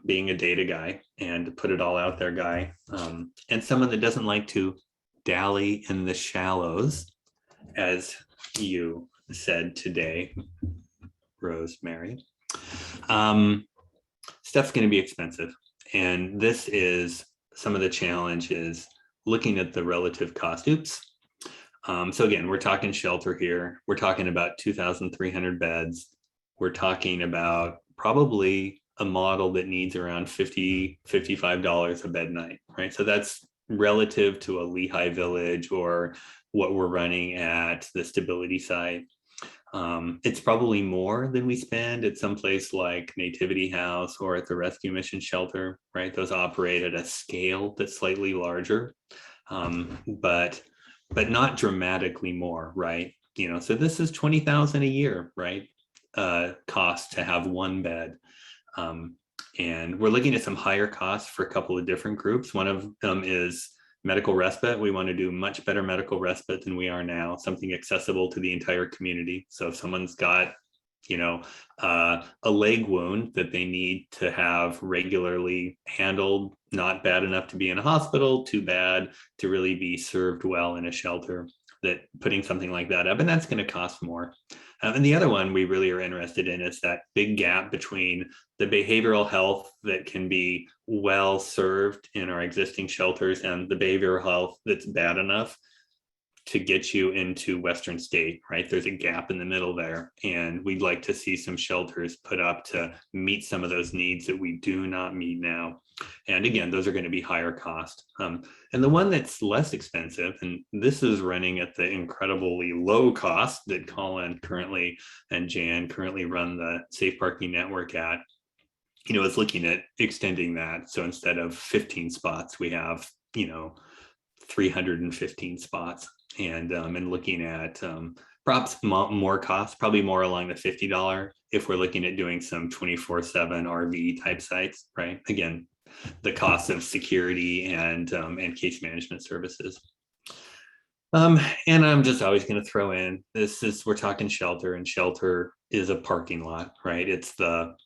Speaker 13: being a data guy and to put it all out there guy, and someone that doesn't like to dally in the shallows, as you said today, Rosemary. Stuff's going to be expensive, and this is some of the challenges looking at the relative cost. So again, we're talking shelter here. We're talking about 2,300 beds. We're talking about probably a model that needs around $50, $55 a bed night, right? So that's relative to a LIHI village or what we're running at the stability site. It's probably more than we spend at some place like Nativity House or at the Rescue Mission Shelter, right? Those operate at a scale that's slightly larger, but not dramatically more, right? So this is $20,000 a year, right? Cost to have one bed. And we're looking at some higher costs for a couple of different groups. One of them is medical respite. We want to do much better medical respite than we are now, something accessible to the entire community. So if someone's got, a leg wound that they need to have regularly handled, not bad enough to be in a hospital, too bad to really be served well in a shelter, that putting something like that up, and that's going to cost more. And the other one we really are interested in is that big gap between the behavioral health that can be well served in our existing shelters and the behavioral health that's bad enough to get you into Western State, right? There's a gap in the middle there. And we'd like to see some shelters put up to meet some of those needs that we do not meet now. And again, those are going to be higher cost. And the one that's less expensive, and this is running at the incredibly low cost that Colin currently and Jan currently run the Safe Parking Network at, is looking at extending that. So instead of 15 spots, we have, 315 spots, and looking at perhaps more cost, probably more along the $50 if we're looking at doing some 24/7 RV type sites, right? Again, the cost of security and case management services. And I'm just always going to throw in, we're talking shelter, and shelter is a parking lot, right? That's a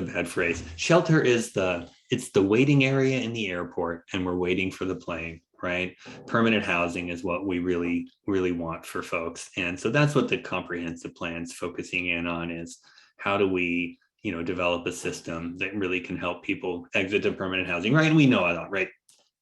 Speaker 13: bad phrase. Shelter is it's the waiting area in the airport, and we're waiting for the plane, right? Permanent housing is what we really, really want for folks. And so that's what the comprehensive plan's focusing in on, is how do we, develop a system that really can help people exit to permanent housing, right? And we know that, right?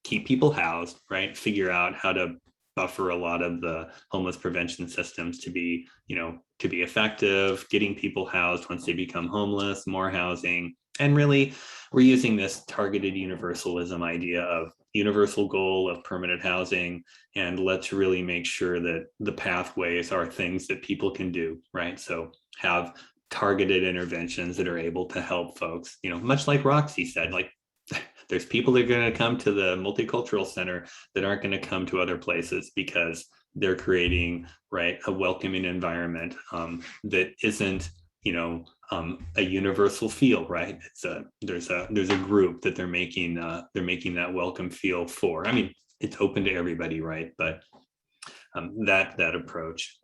Speaker 13: Keep people housed, right? Figure out how to buffer a lot of the homeless prevention systems to be, to be effective, getting people housed once they become homeless, more housing. And really, we're using this targeted universalism idea of universal goal of permanent housing, and let's really make sure that the pathways are things that people can do, right? So have targeted interventions that are able to help folks, much like Roxy said, like there's people that are going to come to the Multicultural Center that aren't going to come to other places because they're creating, right, a welcoming environment that isn't, a universal feel, right? There's a group that they're making that welcome feel for. I mean, it's open to everybody, right? But that approach.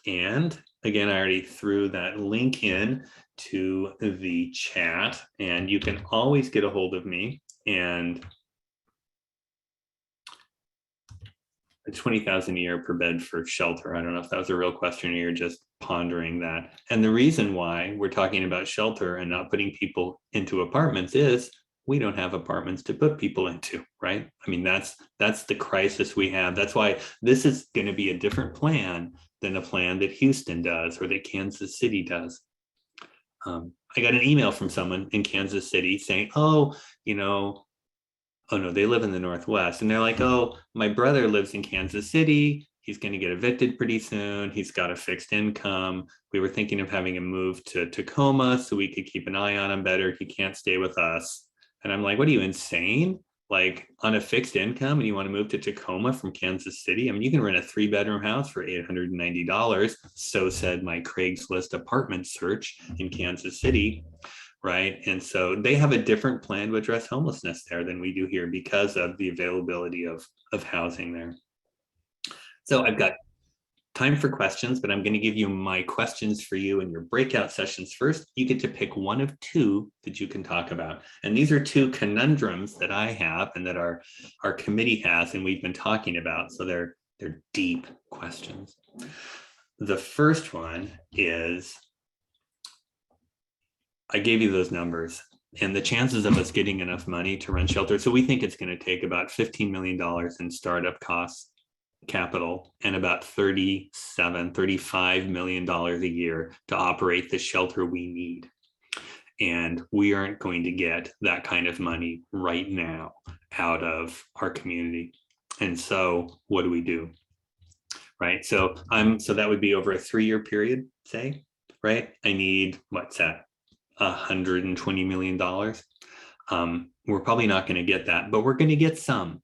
Speaker 13: And again, I already threw that link in to the chat, and you can always get a hold of me. And $20,000 a year per bed for shelter. I don't know if that was a real question or you're just pondering that. And the reason why we're talking about shelter and not putting people into apartments is we don't have apartments to put people into, right? I mean, that's the crisis we have. That's why this is going to be a different plan than a plan that Houston does or that Kansas City does. I got an email from someone in Kansas City saying, oh no, they live in the Northwest. And they're like, oh, my brother lives in Kansas City. He's going to get evicted pretty soon. He's got a fixed income. We were thinking of having him move to Tacoma so we could keep an eye on him better. He can't stay with us. And I'm like, what are you, insane? Like, on a fixed income and you want to move to Tacoma from Kansas City? I mean, you can rent a 3-bedroom house for $890. So said my Craigslist apartment search in Kansas City, right? And so they have a different plan to address homelessness there than we do here because of the availability of housing there. So I've got time for questions, but I'm going to give you my questions for you in your breakout sessions first. You get to pick one of 2 that you can talk about. And these are 2 conundrums that I have and that our committee has and we've been talking about. So they're deep questions. The first one is, I gave you those numbers and the chances of us getting enough money to run shelter. So we think it's going to take about $15 million in startup costs, capital, and about $35 million a year to operate the shelter we need. And we aren't going to get that kind of money right now out of our community. And so what do we do? Right. So that would be over a 3-year period, say, right? I need, what's that? $120 million. We're probably not going to get that, but we're going to get some,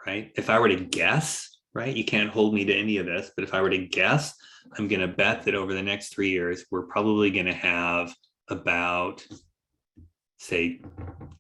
Speaker 13: right? If I were to guess, right? You can't hold me to any of this, but if I were to guess, I'm going to bet that over the next 3 years, we're probably going to have about, say,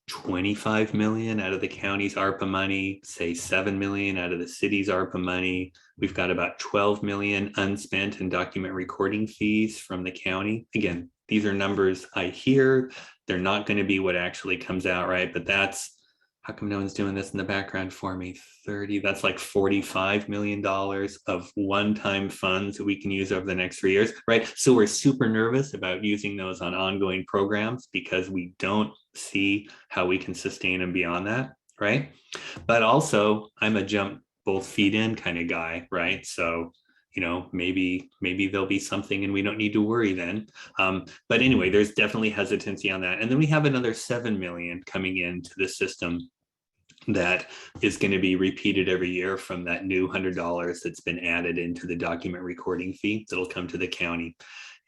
Speaker 13: 25 million out of the county's ARPA money, say 7 million out of the city's ARPA money. We've got about 12 million unspent in document recording fees from the county. Again, these are numbers I hear. They're not going to be what actually comes out, right? But that's, how come no one's doing this in the background for me? 30, that's like $45 million of one-time funds that we can use over the next 3 years, right? So we're super nervous about using those on ongoing programs because we don't see how we can sustain them beyond that, right? But also, I'm a jump both feet in kind of guy, right? So, you know, maybe there'll be something and we don't need to worry then. But anyway, there's definitely hesitancy on that. And then we have another 7 million coming into the system that is going to be repeated every year from that new $100 that's been added into the document recording fee that'll come to the county.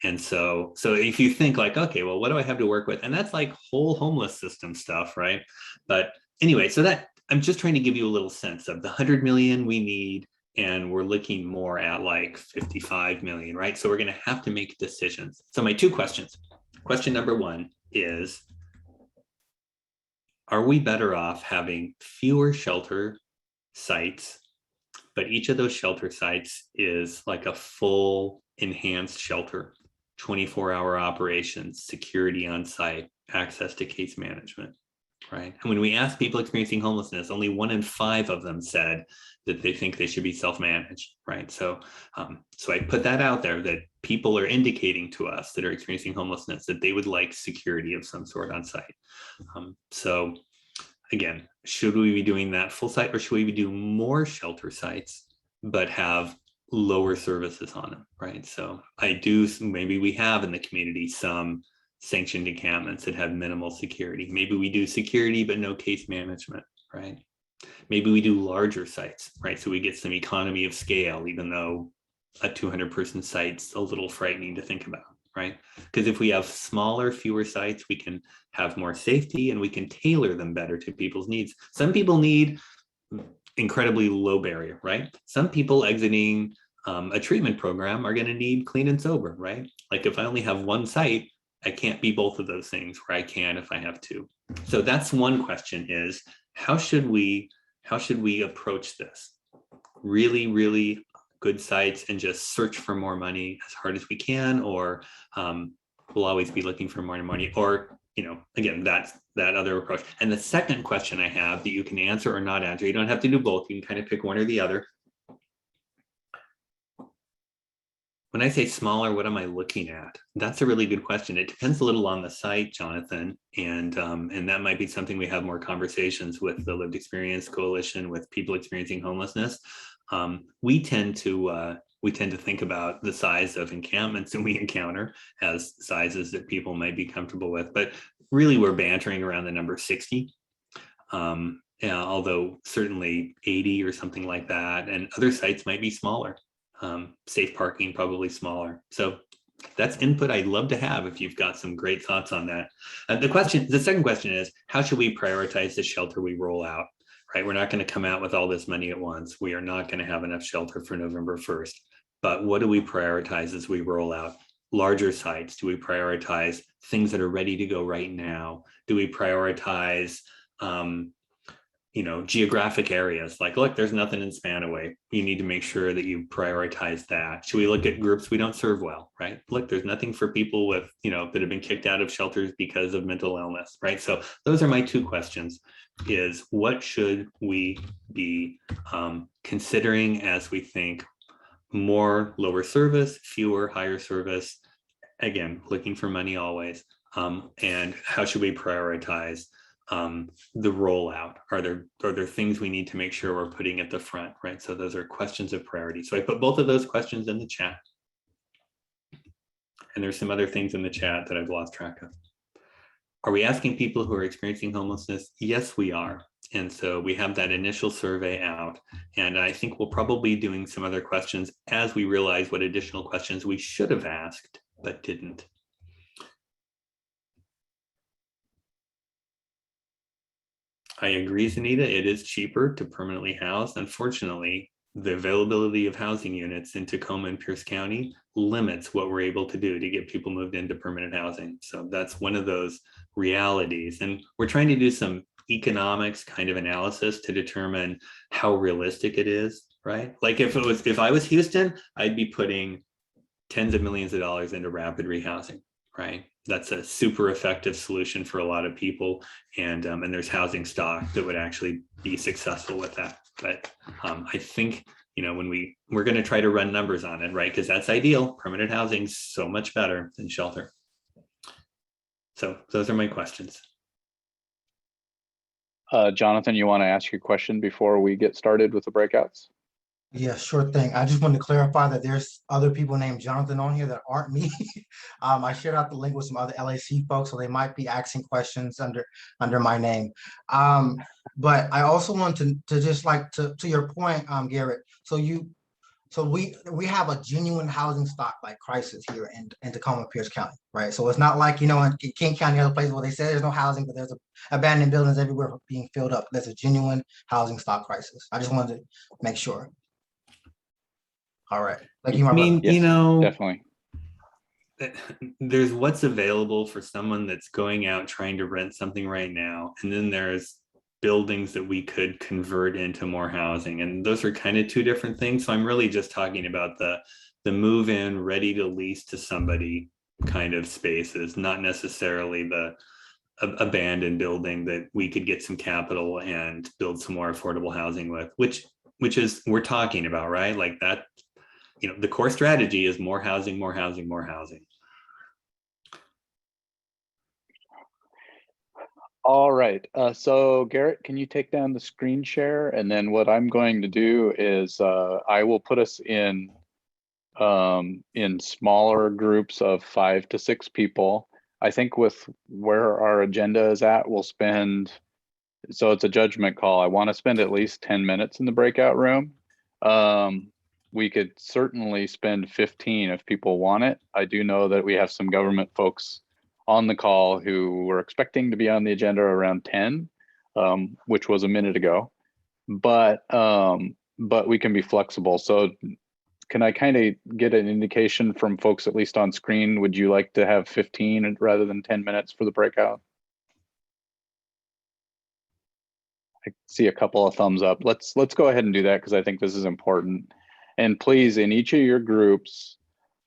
Speaker 13: And so if you think like, okay, well, what do I have to work with? And that's like whole homeless system stuff, right? But anyway, so that I'm just trying to give you a little sense of the 100 million we need, and we're looking more at like 55 million, right? So we're going to have to make decisions. So my 2 questions. Question number 1 is, are we better off having fewer shelter sites, but each of those shelter sites is like a full enhanced shelter, 24-hour operations, security on site, access to case management, right? And when we ask people experiencing homelessness, only 1 in 5 of them said that they think they should be self-managed, right? So I put that out there that people are indicating to us that are experiencing homelessness that they would like security of some sort on site. So again, should we be doing that full site, or should we be doing more shelter sites, but have lower services on them, right? So maybe we have in the community some sanctioned encampments that have minimal security. Maybe we do security, but no case management, right? Maybe we do larger sites, right? So we get some economy of scale, even though a 200-person site's a little frightening to think about, right? Because if we have smaller, fewer sites, we can have more safety and we can tailor them better to people's needs. Some people need incredibly low barrier, right? Some people exiting a treatment program are going to need clean and sober, right? Like if I only have 1 site, I can't be both of those things, where I can if I have 2. So that's one question, is how should we approach this? Really, really good sites and just search for more money as hard as we can, or we'll always be looking for more money, or, you know, again, that's that other approach. And the second question I have that you can answer or not answer, you don't have to do both, you can kind of pick one or the other. When I say smaller, what am I looking at? That's a really good question. It depends a little on the site, Jonathan, and that might be something we have more conversations with the Lived Experience Coalition, with people experiencing homelessness. We tend to think about the size of encampments that we encounter as sizes that people might be comfortable with, but really we're bantering around the number 60. Although certainly 80 or something like that, and other sites might be smaller. Safe parking, probably smaller. So that's input I'd love to have if you've got some great thoughts on that. The second question is, how should we prioritize the shelter we roll out? Right, we're not going to come out with all this money at once. We are not going to have enough shelter for November 1st. But what do we prioritize as we roll out? Larger sites? Do we prioritize things that are ready to go right now? Do we prioritize geographic areas? Like, look, there's nothing in Spanaway. You need to make sure that you prioritize that. Should we look at groups we don't serve well, right? Look, there's nothing for people with, that have been kicked out of shelters because of mental illness, right? So those are my two questions, is what should we be considering as we think more lower service, fewer higher service? Again, looking for money always. And how should we prioritize the rollout? Are there things we need to make sure we're putting at the front, right? So those are questions of priority. So I put both of those questions in the chat. And there's some other things in the chat that I've lost track of. Are we asking people who are experiencing homelessness? Yes, we are. And so we have that initial survey out. And I think we'll probably be doing some other questions as we realize what additional questions we should have asked, but didn't. I agree, Zanita, it is cheaper to permanently house. Unfortunately, the availability of housing units in Tacoma and Pierce County limits what we're able to do to get people moved into permanent housing. So that's one of those realities. And we're trying to do some economics kind of analysis to determine how realistic it is, right? Like if I was Houston, I'd be putting tens of millions of dollars into rapid rehousing, right? That's a super effective solution for a lot of people. And there's housing stock that would actually be successful with that. But I think, when we're going to try to run numbers on it, right? Because that's ideal. Permanent housing is so much better than shelter. So those are my questions.
Speaker 5: Jonathan, you want to ask your question before we get started with the breakouts?
Speaker 14: Yeah, sure thing. I just wanted to clarify that there's other people named Jonathan on here that aren't me. I shared out the link with some other LAC folks, so they might be asking questions under my name. But I also want to just like to your point, Garrett. So we have a genuine housing stock like crisis here in Tacoma, Pierce County, right? So it's not like, in King County, other places where they say there's no housing, but there's abandoned buildings everywhere being filled up. There's a genuine housing stock crisis. I just wanted to make sure. All right. Thank you, my brother.
Speaker 5: Yes, definitely.
Speaker 13: There's what's available for someone that's going out trying to rent something right now. And then there's buildings that we could convert into more housing. And those are kind of two different things. So I'm really just talking about the move in, ready to lease to somebody kind of spaces, not necessarily the abandoned building that we could get some capital and build some more affordable housing with, which is we're talking about, right? Like that. The core strategy is more housing, more housing, more housing.
Speaker 5: All right. So Garrett, can you take down the screen share? And then what I'm going to do is I will put us in smaller groups of 5 to 6 people. I think with where our agenda is at, we'll spend, so it's a judgment call. I want to spend at least 10 minutes in the breakout room. We could certainly spend 15 if people want it. I do know that we have some government folks on the call who were expecting to be on the agenda around 10, which was a minute ago, but we can be flexible. So can I kind of get an indication from folks, at least on screen? Would you like to have 15 rather than 10 minutes for the breakout? I see a couple of thumbs up. Let's go ahead and do that because I think this is important. And please, in each of your groups,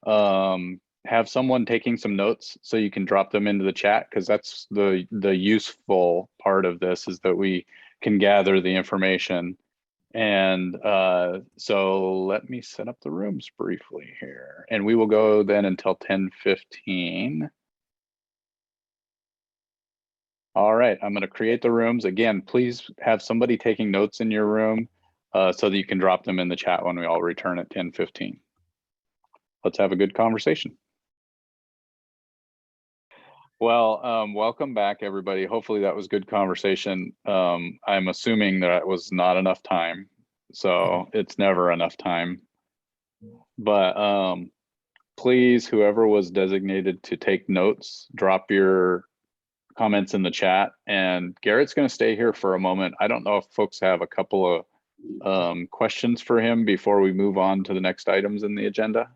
Speaker 5: have someone taking some notes so you can drop them into the chat, because that's the useful part of this, is that we can gather the information. And so let me set up the rooms briefly here, and we will go then until 10:15. All right, I'm going to create the rooms. Again, please have somebody taking notes in your room so that you can drop them in the chat when we all return at 10:15. Let's have a good conversation. Well, welcome back, everybody. Hopefully that was good conversation. I'm assuming that was not enough time, so it's never enough time. But please, whoever was designated to take notes, drop your comments in the chat. And Garrett's going to stay here for a moment. I don't know if folks have a couple of questions for him before we move on to the next items in the agenda.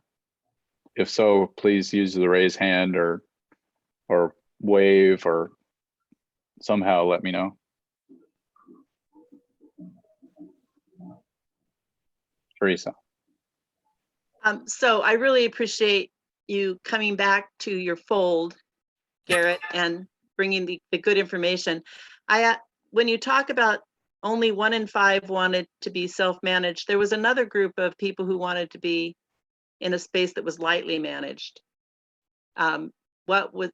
Speaker 5: If so, please use the raise hand or wave or somehow let me know. Teresa.
Speaker 11: So I really appreciate you coming back to your fold, Garrett, and bringing the good information. When you talk about only 1 in 5 wanted to be self-managed, there was another group of people who wanted to be in a space that was lightly managed. What was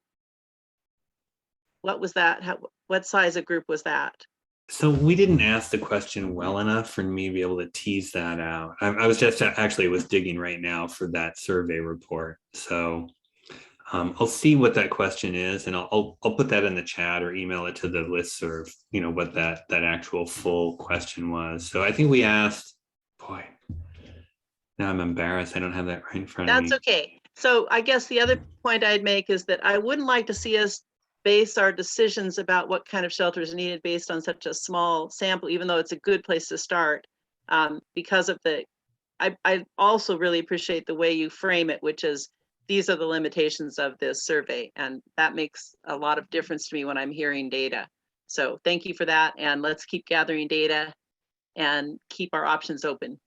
Speaker 11: that? What size of group was that?
Speaker 13: So we didn't ask the question well enough for me to be able to tease that out. I was just actually was digging right now for that survey report. So I'll see what that question is, and I'll put that in the chat or email it to the listserv, you know, what that actual full question was. So I think we asked, boy, now I'm embarrassed. I don't have that right in front of me.
Speaker 11: That's okay. So I guess the other point I'd make is that I wouldn't like to see us base our decisions about what kind of shelter is needed based on such a small sample, even though it's a good place to start, because of I also really appreciate the way you frame it, which is these are the limitations of this survey. And that makes a lot of difference to me when I'm hearing data. So thank you for that. And let's keep gathering data and keep our options open.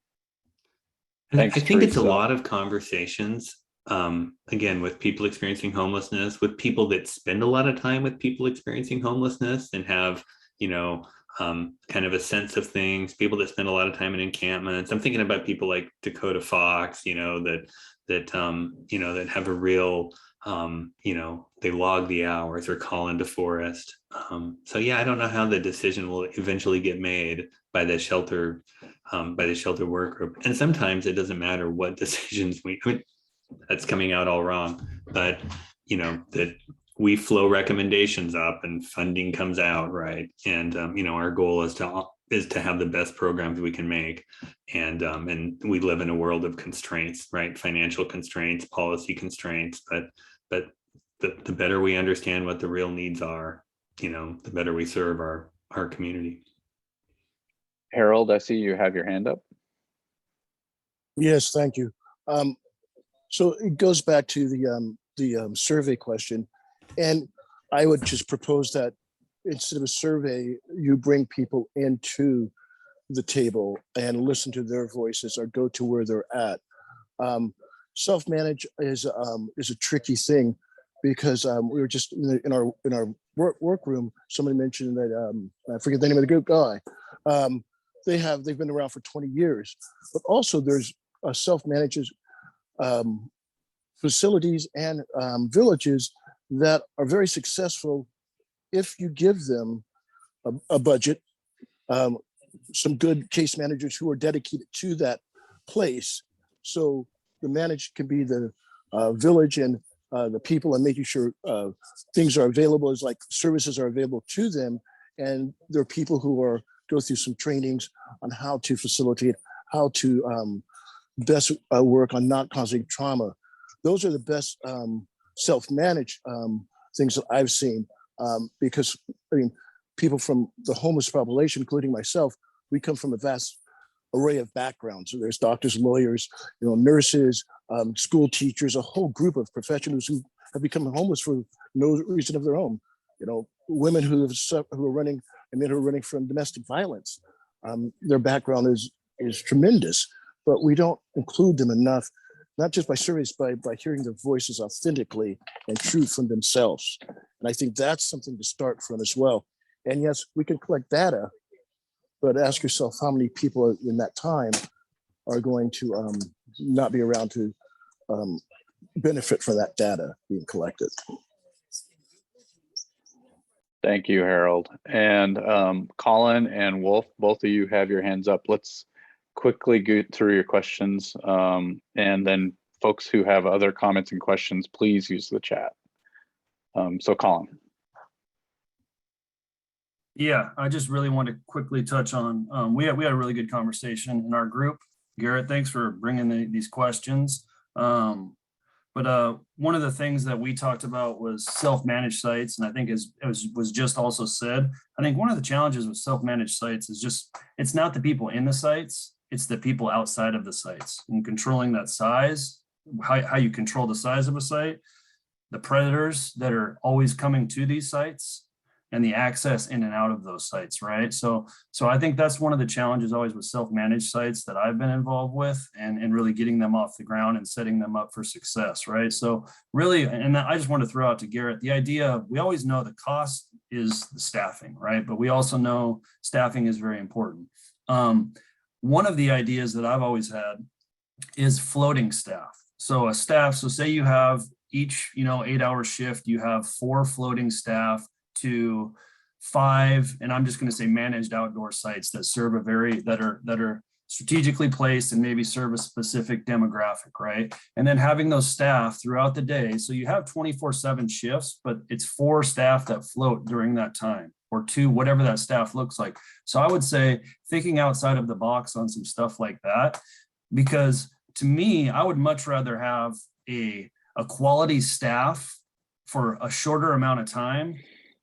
Speaker 5: Thanks,
Speaker 13: I think it's a
Speaker 5: Teresa.
Speaker 13: lot of conversations, again, with people experiencing homelessness, with people that spend a lot of time with people experiencing homelessness and have, you know, kind of a sense of things, people that spend a lot of time in encampments. I'm thinking about people like Dakota Fox, you know, that you know, that have a real, you know, they log the hours or call into Forest. So yeah, I don't know how the decision will eventually get made by the shelter work group. And sometimes it doesn't matter what decisions I mean, that's coming out all wrong, but you know, that we flow recommendations up and funding comes out, right? And you know, our goal is to have the best programs we can make. And we live in a world of constraints, right? Financial constraints, policy constraints, but the better we understand what the real needs are, you know, the better we serve our community.
Speaker 5: Harold, I see you have your hand up.
Speaker 15: Yes, thank you. So it goes back to the survey question, and I would just propose that instead of a survey, you bring people into the table and listen to their voices or go to where they're at. Self-manage is a tricky thing because we were just in our workroom. Somebody mentioned that I forget the name of the group guy. They've been around for 20 years, but also there's self-managers facilities and villages that are very successful if you give them a budget, some good case managers who are dedicated to that place. So the managed can be the village and the people, and making sure things are available, as like services are available to them. And there are people who go through some trainings on how to facilitate, how to best work on not causing trauma. Those are the best self-managed things that I've seen, because I mean, people from the homeless population, including myself, we come from a vast array of backgrounds. So there's doctors, lawyers, you know, nurses, school teachers, a whole group of professionals who have become homeless for no reason of their own. You know, women who are running, and men who are running from domestic violence. Their background is tremendous, but we don't include them enough, not just by surveys, by hearing their voices authentically and true from themselves. And I think that's something to start from as well. And yes, we can collect data, but ask yourself how many people in that time are going to not be around to benefit from that data being collected.
Speaker 5: Thank you, Harold. And Colin and Wolf, both of you have your hands up. Let's quickly go through your questions. And then folks who have other comments and questions, please use the chat. So Colin.
Speaker 16: Yeah, I just really want to quickly touch on, we had a really good conversation in our group. Garrett, thanks for bringing these questions. But one of the things that we talked about was self-managed sites. And I think as was just also said, I think one of the challenges with self-managed sites is just, it's not the people in the sites, it's the people outside of the sites, and controlling that size, how you control the size of a site, the predators that are always coming to these sites, and the access in and out of those sites, right? So I think that's one of the challenges always with self-managed sites that I've been involved with, and really getting them off the ground and setting them up for success, right? So really, and I just want to throw out to Garrett, the idea, we always know the cost is the staffing, right? But we also know staffing is very important. One of the ideas that I've always had is floating staff. So say you have each 8-hour shift, you have 4 floating staff to 5, and I'm just going to say managed outdoor sites that serve that are strategically placed and maybe serve a specific demographic, right? And then having those staff throughout the day. So you have 24/7 shifts, but it's 4 staff that float during that time, or 2, whatever that staff looks like. So I would say thinking outside of the box on some stuff like that, because to me, I would much rather have a quality staff for a shorter amount of time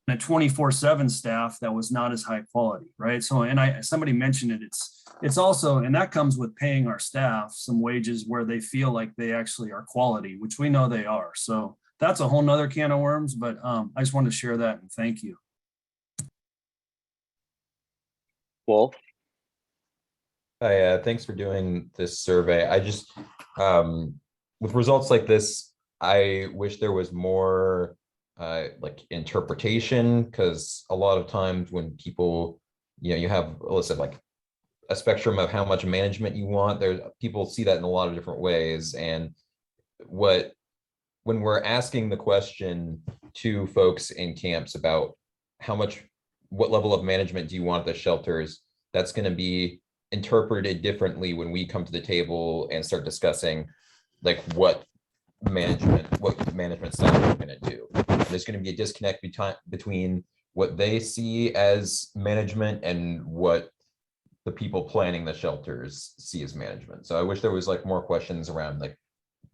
Speaker 16: and a 24/7 staff that was not as high quality, right? So, and somebody mentioned it, it's also, and that comes with paying our staff some wages where they feel like they actually are quality, which we know they are. So that's a whole nother can of worms, but I just wanted to share that, and thank you.
Speaker 5: Wolf?
Speaker 6: Hi, thanks for doing this survey. I just, with results like this, I wish there was more like interpretation, because a lot of times when people, you have, listen, like a spectrum of how much management you want, people see that in a lot of different ways. And when we're asking the question to folks in camps about what level of management do you want at the shelters, that's going to be interpreted differently when we come to the table and start discussing like what management style we're going to do. There's going to be a disconnect between what they see as management and what the people planning the shelters see as management. So I wish there was like more questions around like,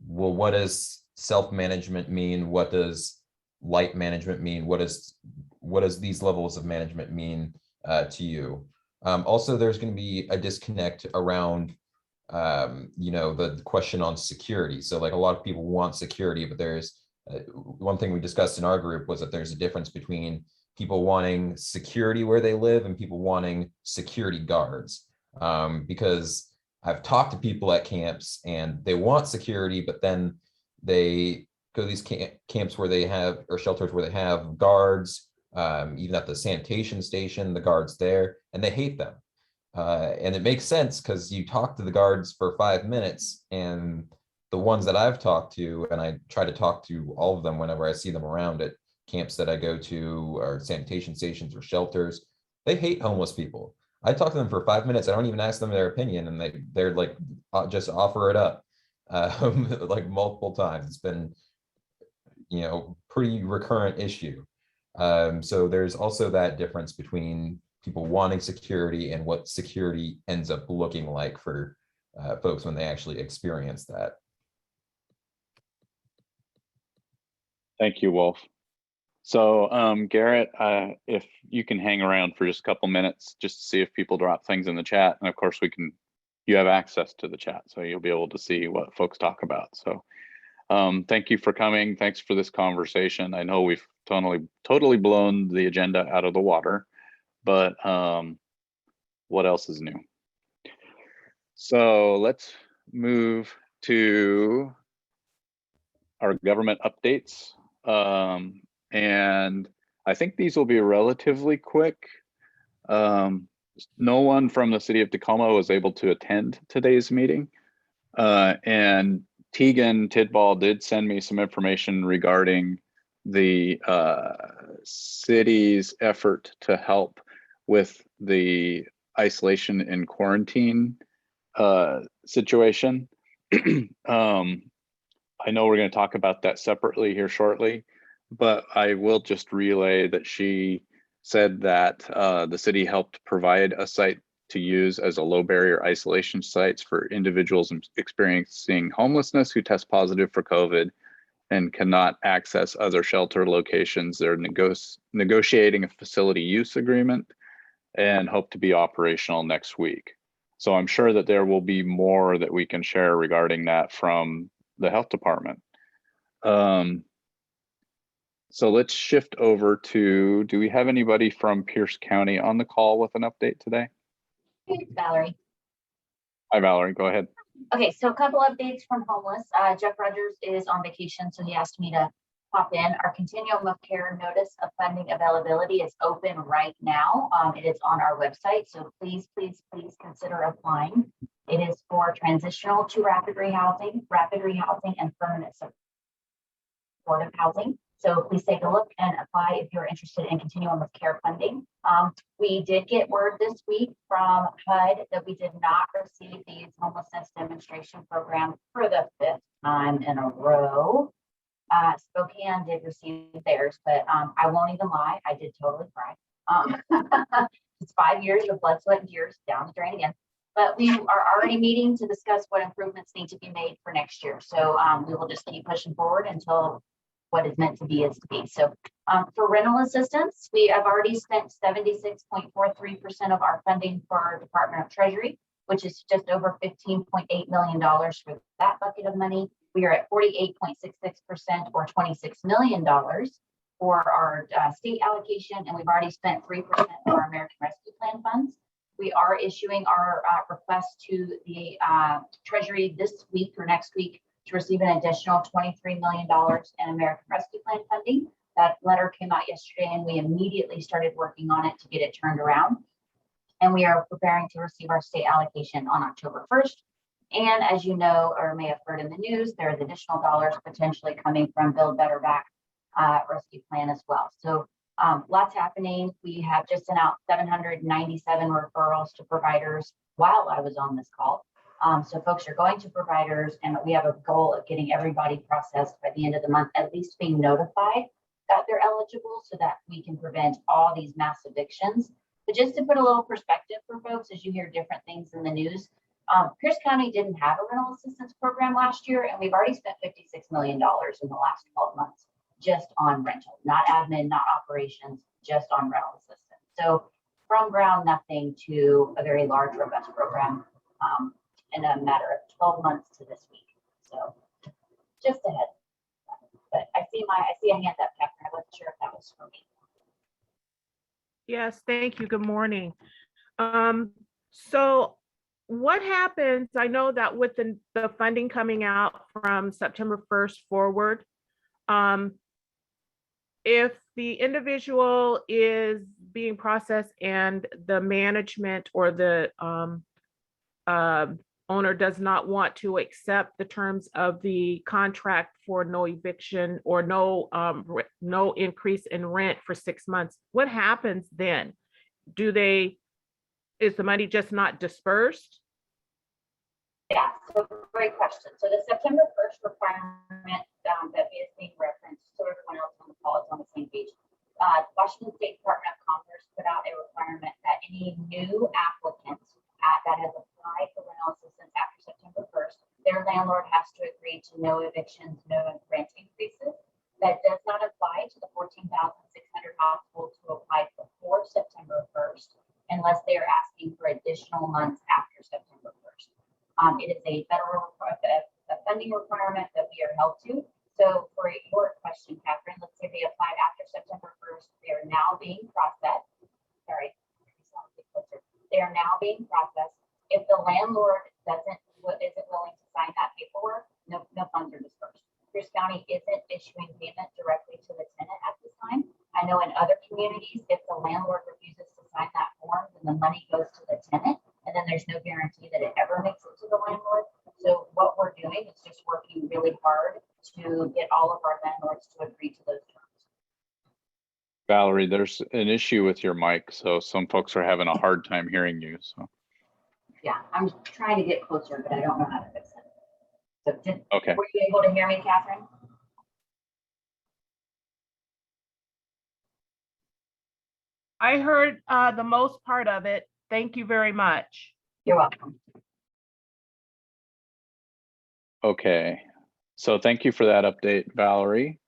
Speaker 6: well, what does self-management mean? What does light management mean? What does these levels of management mean to you? Also, there's going to be a disconnect around the question on security. So like a lot of people want security, but there's one thing we discussed in our group was that there's a difference between people wanting security where they live and people wanting security guards. Because I've talked to people at camps and they want security, but then they go to these camps where they have, or shelters where they have guards, even at the sanitation station, the guards there, and they hate them. And it makes sense because you talk to the guards for 5 minutes, and the ones that I've talked to, and I try to talk to all of them whenever I see them around at camps that I go to, or sanitation stations or shelters, they hate homeless people. I talk to them for 5 minutes. I don't even ask them their opinion, and they're like, just offer it up, like multiple times. It's been, pretty recurrent issue. So there's also that difference between people wanting security and what security ends up looking like for folks when they actually experience that.
Speaker 5: Thank you, Wolf. So Garrett, if you can hang around for just a couple minutes, just to see if people drop things in the chat. And of course you have access to the chat, so you'll be able to see what folks talk about. So thank you for coming. Thanks for this conversation. I know we've totally blown the agenda out of the water, but what else is new? So let's move to our government updates. And I think these will be relatively quick. No one from the city of Tacoma was able to attend today's meeting. And Tegan Tidball did send me some information regarding the city's effort to help with the isolation and quarantine situation. I know we're going to talk about that separately here shortly, but I will just relay that she said that the city helped provide a site to use as a low barrier isolation sites for individuals experiencing homelessness who test positive for COVID and cannot access other shelter locations. They're negotiating a facility use agreement and hope to be operational next week. So I'm sure that there will be more that we can share regarding that from the health department. So let's shift over to, do we have anybody from Pierce County on the call with an update today?
Speaker 17: Hey, Valerie.
Speaker 5: Hi, Valerie, go ahead.
Speaker 17: Okay, so a couple updates from homeless. Jeff Rogers is on vacation, so he asked me to pop in. Our continuum of care notice of funding availability is open right now. It is on our website, so please consider applying. It is for transitional to rapid rehousing, and permanent supportive housing. So please take a look and apply if you're interested in continuum of care funding. We did get word this week from HUD that we did not receive the Youth Homelessness Demonstration Program for the 5th time in a row. Spokane did receive theirs, but I won't even lie, I did totally cry. It's 5 years of blood, sweat, and tears down the drain again. But we are already meeting to discuss what improvements need to be made for next year. So we will just keep pushing forward until what is meant to be is to be. So for rental assistance, we have already spent 76.43% of our funding for our Department of Treasury, which is just over $15.8 million for that bucket of money. We are at 48.66% or $26 million for our state allocation, and we've already spent 3% of our American Rescue Plan funds. We are issuing our request to the Treasury this week or next week to receive an additional $23 million in American Rescue Plan funding. That letter came out yesterday, and we immediately started working on it to get it turned around. And we are preparing to receive our state allocation on October 1st. And as you know, or may have heard in the news, there is additional dollars potentially coming from Build Better Back Rescue Plan as well. So lots happening. We have just sent out 797 referrals to providers while I was on this call. So folks are going to providers, and we have a goal of getting everybody processed by the end of the month, at least being notified that they're eligible so that we can prevent all these mass evictions. But just to put a little perspective for folks, as you hear different things in the news, Pierce County didn't have a rental assistance program last year, and we've already spent $56 million in the last 12 months just on rental, not admin, not operations, just on rental assistance. So from ground nothing to a very large, robust program in a matter of 12 months to this week. So just ahead. But I see a hand up, Catherine. I wasn't sure if that was for me.
Speaker 18: Yes, thank you. Good morning. So what happens, I know that with the funding coming out from September 1st forward, if the individual is being processed and the management or the owner does not want to accept the terms of the contract for no eviction or no increase in rent for 6 months, what happens then? Is the money just not dispersed?
Speaker 17: Yeah, so great question. So the September 1st requirement that is being referenced, so everyone else on the call is on the same page. Washington State Department of Commerce put out a requirement that any new applicant that has applied for rental assistance after September 1st, their landlord has to agree to no evictions, no rent increases. That does not apply to the 14,600 households who applied before September 1st, unless they are asking for additional months after September 1st. It is a federal funding requirement that we are held to. So for your question, Catherine, let's say they applied after September 1st, they are now being processed. Sorry, they are now being processed. If the landlord isn't willing to sign that paperwork, no funds are dispersed. Pierce County isn't issuing payment directly to the tenant at this time. I know in other communities, if the landlord refuses to sign that form, then the money goes to the tenant, and then there's no guarantee that it ever makes it to the landlord. So what we're doing is just working really hard to get all of our landlords to agree to those terms.
Speaker 5: Valerie, there's an issue with your mic, so some folks are having a hard time hearing you. So
Speaker 17: yeah, I'm trying to get closer, but I don't know how to fix it. So
Speaker 5: okay.
Speaker 17: Were you able to hear me, Catherine?
Speaker 18: I heard the most part of it. Thank you very much.
Speaker 17: You're welcome.
Speaker 5: Okay, so thank you for that update, Valerie.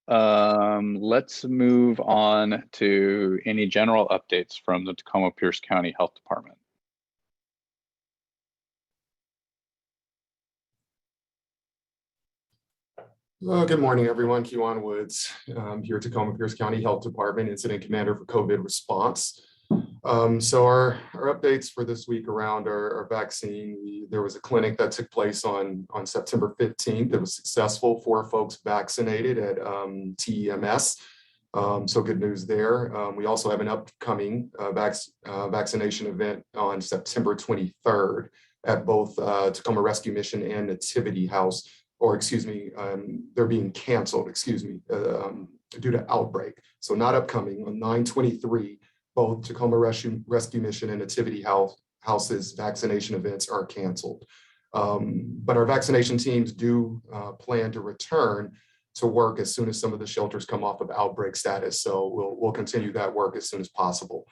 Speaker 5: Let's move on to any general updates from the Tacoma Pierce County Health Department.
Speaker 19: Good morning, everyone. Kewan Woods here at Tacoma Pierce County Health Department, Incident Commander for COVID Response. So our updates for this week around our vaccine, there was a clinic that took place on September 15th. It was successful, 4 folks vaccinated at TEMS. So good news there. We also have an upcoming vaccination event on September 23rd at both Tacoma Rescue Mission and Nativity House. Or excuse me, they're being canceled, excuse me, due to outbreak. So not upcoming, on 9/23, both Tacoma Rescue Mission and Nativity House's vaccination events are canceled. But our vaccination teams do plan to return to work as soon as some of the shelters come off of outbreak status. So we'll continue that work as soon as possible.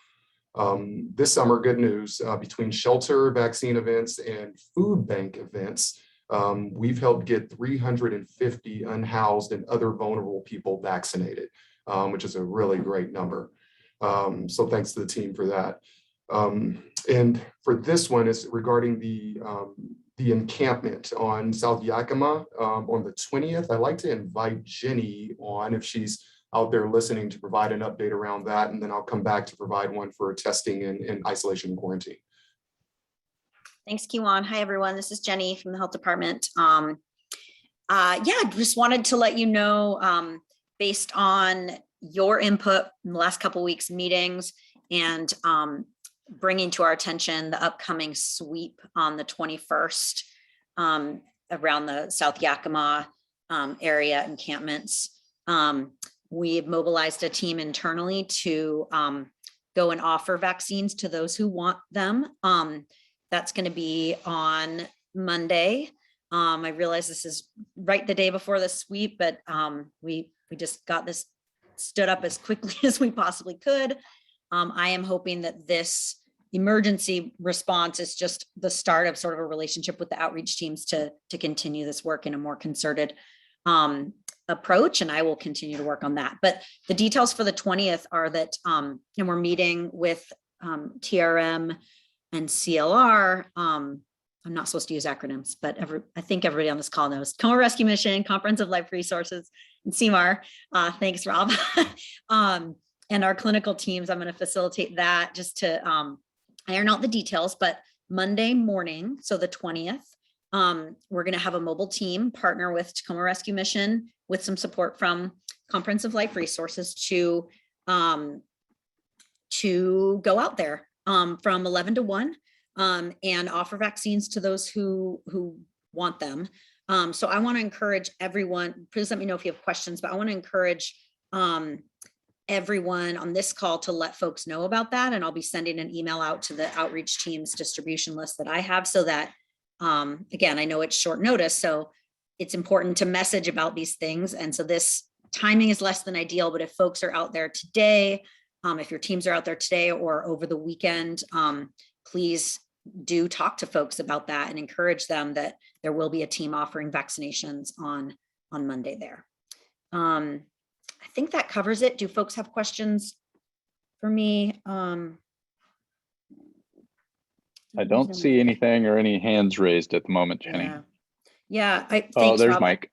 Speaker 19: This summer, good news, between shelter vaccine events and food bank events, we've helped get 350 unhoused and other vulnerable people vaccinated, which is a really great number. So thanks to the team for that. And for this one is regarding the encampment on South Yakima on the 20th. I'd like to invite Jenny on if she's out there listening to provide an update around that. And then I'll come back to provide one for testing and isolation and quarantine.
Speaker 20: Thanks, Kiwan. Hi, everyone. This is Jenny from the health department. Just wanted to let you know, based on your input in the last couple of weeks meetings and bringing to our attention the upcoming sweep on the 21st around the South Yakima area encampments. We've mobilized a team internally to go and offer vaccines to those who want them. That's going to be on Monday. I realize this is right the day before the sweep, but we just got this stood up as quickly as we possibly could. I am hoping that this emergency response is just the start of sort of a relationship with the outreach teams to continue this work in a more concerted approach, and I will continue to work on that. But the details for the 20th are that, and we're meeting with TRM and CLR. I'm not supposed to use acronyms, but I think everybody on this call knows Tacoma Rescue Mission, Comprehensive Life Resources, and CMAR. Thanks, Rob. And our clinical teams, I'm going to facilitate that just to iron out the details. But Monday morning, so the 20th, we're going to have a mobile team partner with Tacoma Rescue Mission with some support from Comprehensive Life Resources to go out there from 11 to 1 and offer vaccines to those who want them. So I want to encourage everyone, please let me know if you have questions, but I want to encourage everyone on this call to let folks know about that. And I'll be sending an email out to the outreach team's distribution list that I have so that, again, I know it's short notice, so it's important to message about these things. And so this timing is less than ideal, but if folks are out there today, if your teams are out there today or over the weekend, please do talk to folks about that and encourage them that there will be a team offering vaccinations on Monday there. I think that covers it. Do folks have questions for me?
Speaker 5: I don't see anything or any hands raised at the moment, Jenny.
Speaker 20: Yeah. Thanks,
Speaker 5: there's
Speaker 20: Rob.
Speaker 5: Mike.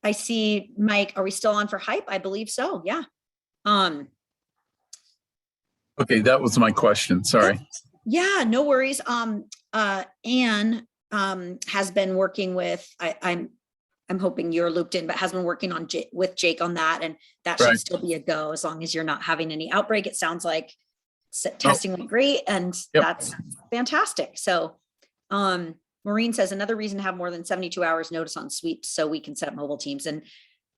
Speaker 20: I see Mike. Are we still on for hype? I believe so. Yeah.
Speaker 10: Okay, that was my question. Sorry.
Speaker 20: Yeah, no worries. Anne has been working with, I'm hoping you're looped in, but has been working on with Jake on that, and that should still be a go as long as you're not having any outbreak. It sounds like testing went great, and that's fantastic. So Maureen says another reason to have more than 72 hours notice on sweeps so we can set up mobile teams. And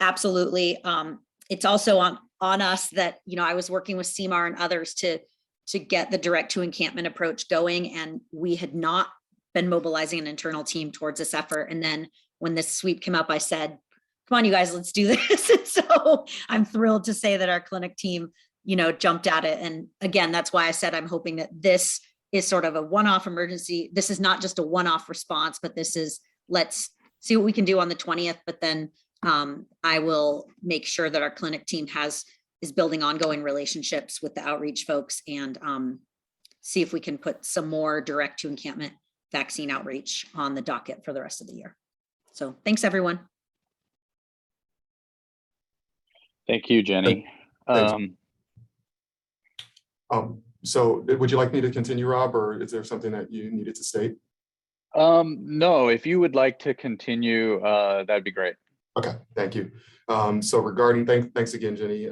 Speaker 20: absolutely, it's also on us that, I was working with CMAR and others to get the direct to encampment approach going. And we had not been mobilizing an internal team towards this effort. And then when this sweep came up, I said, come on, you guys, let's do this. And so I'm thrilled to say that our clinic team, jumped at it. And again, that's why I said I'm hoping that this is sort of a one-off emergency. This is not just a one-off response, but this is, let's see what we can do on the 20th. But then I will make sure that our clinic team is building ongoing relationships with the outreach folks and see if we can put some more direct to encampment vaccine outreach on the docket for the rest of the year. So thanks, everyone.
Speaker 5: Thank you, Jenny.
Speaker 19: So would you like me to continue, Rob, or is there something that you needed to state?
Speaker 5: No, if you would like to continue, that'd be great.
Speaker 19: Okay, thank you. So regarding, thanks again, Jenny.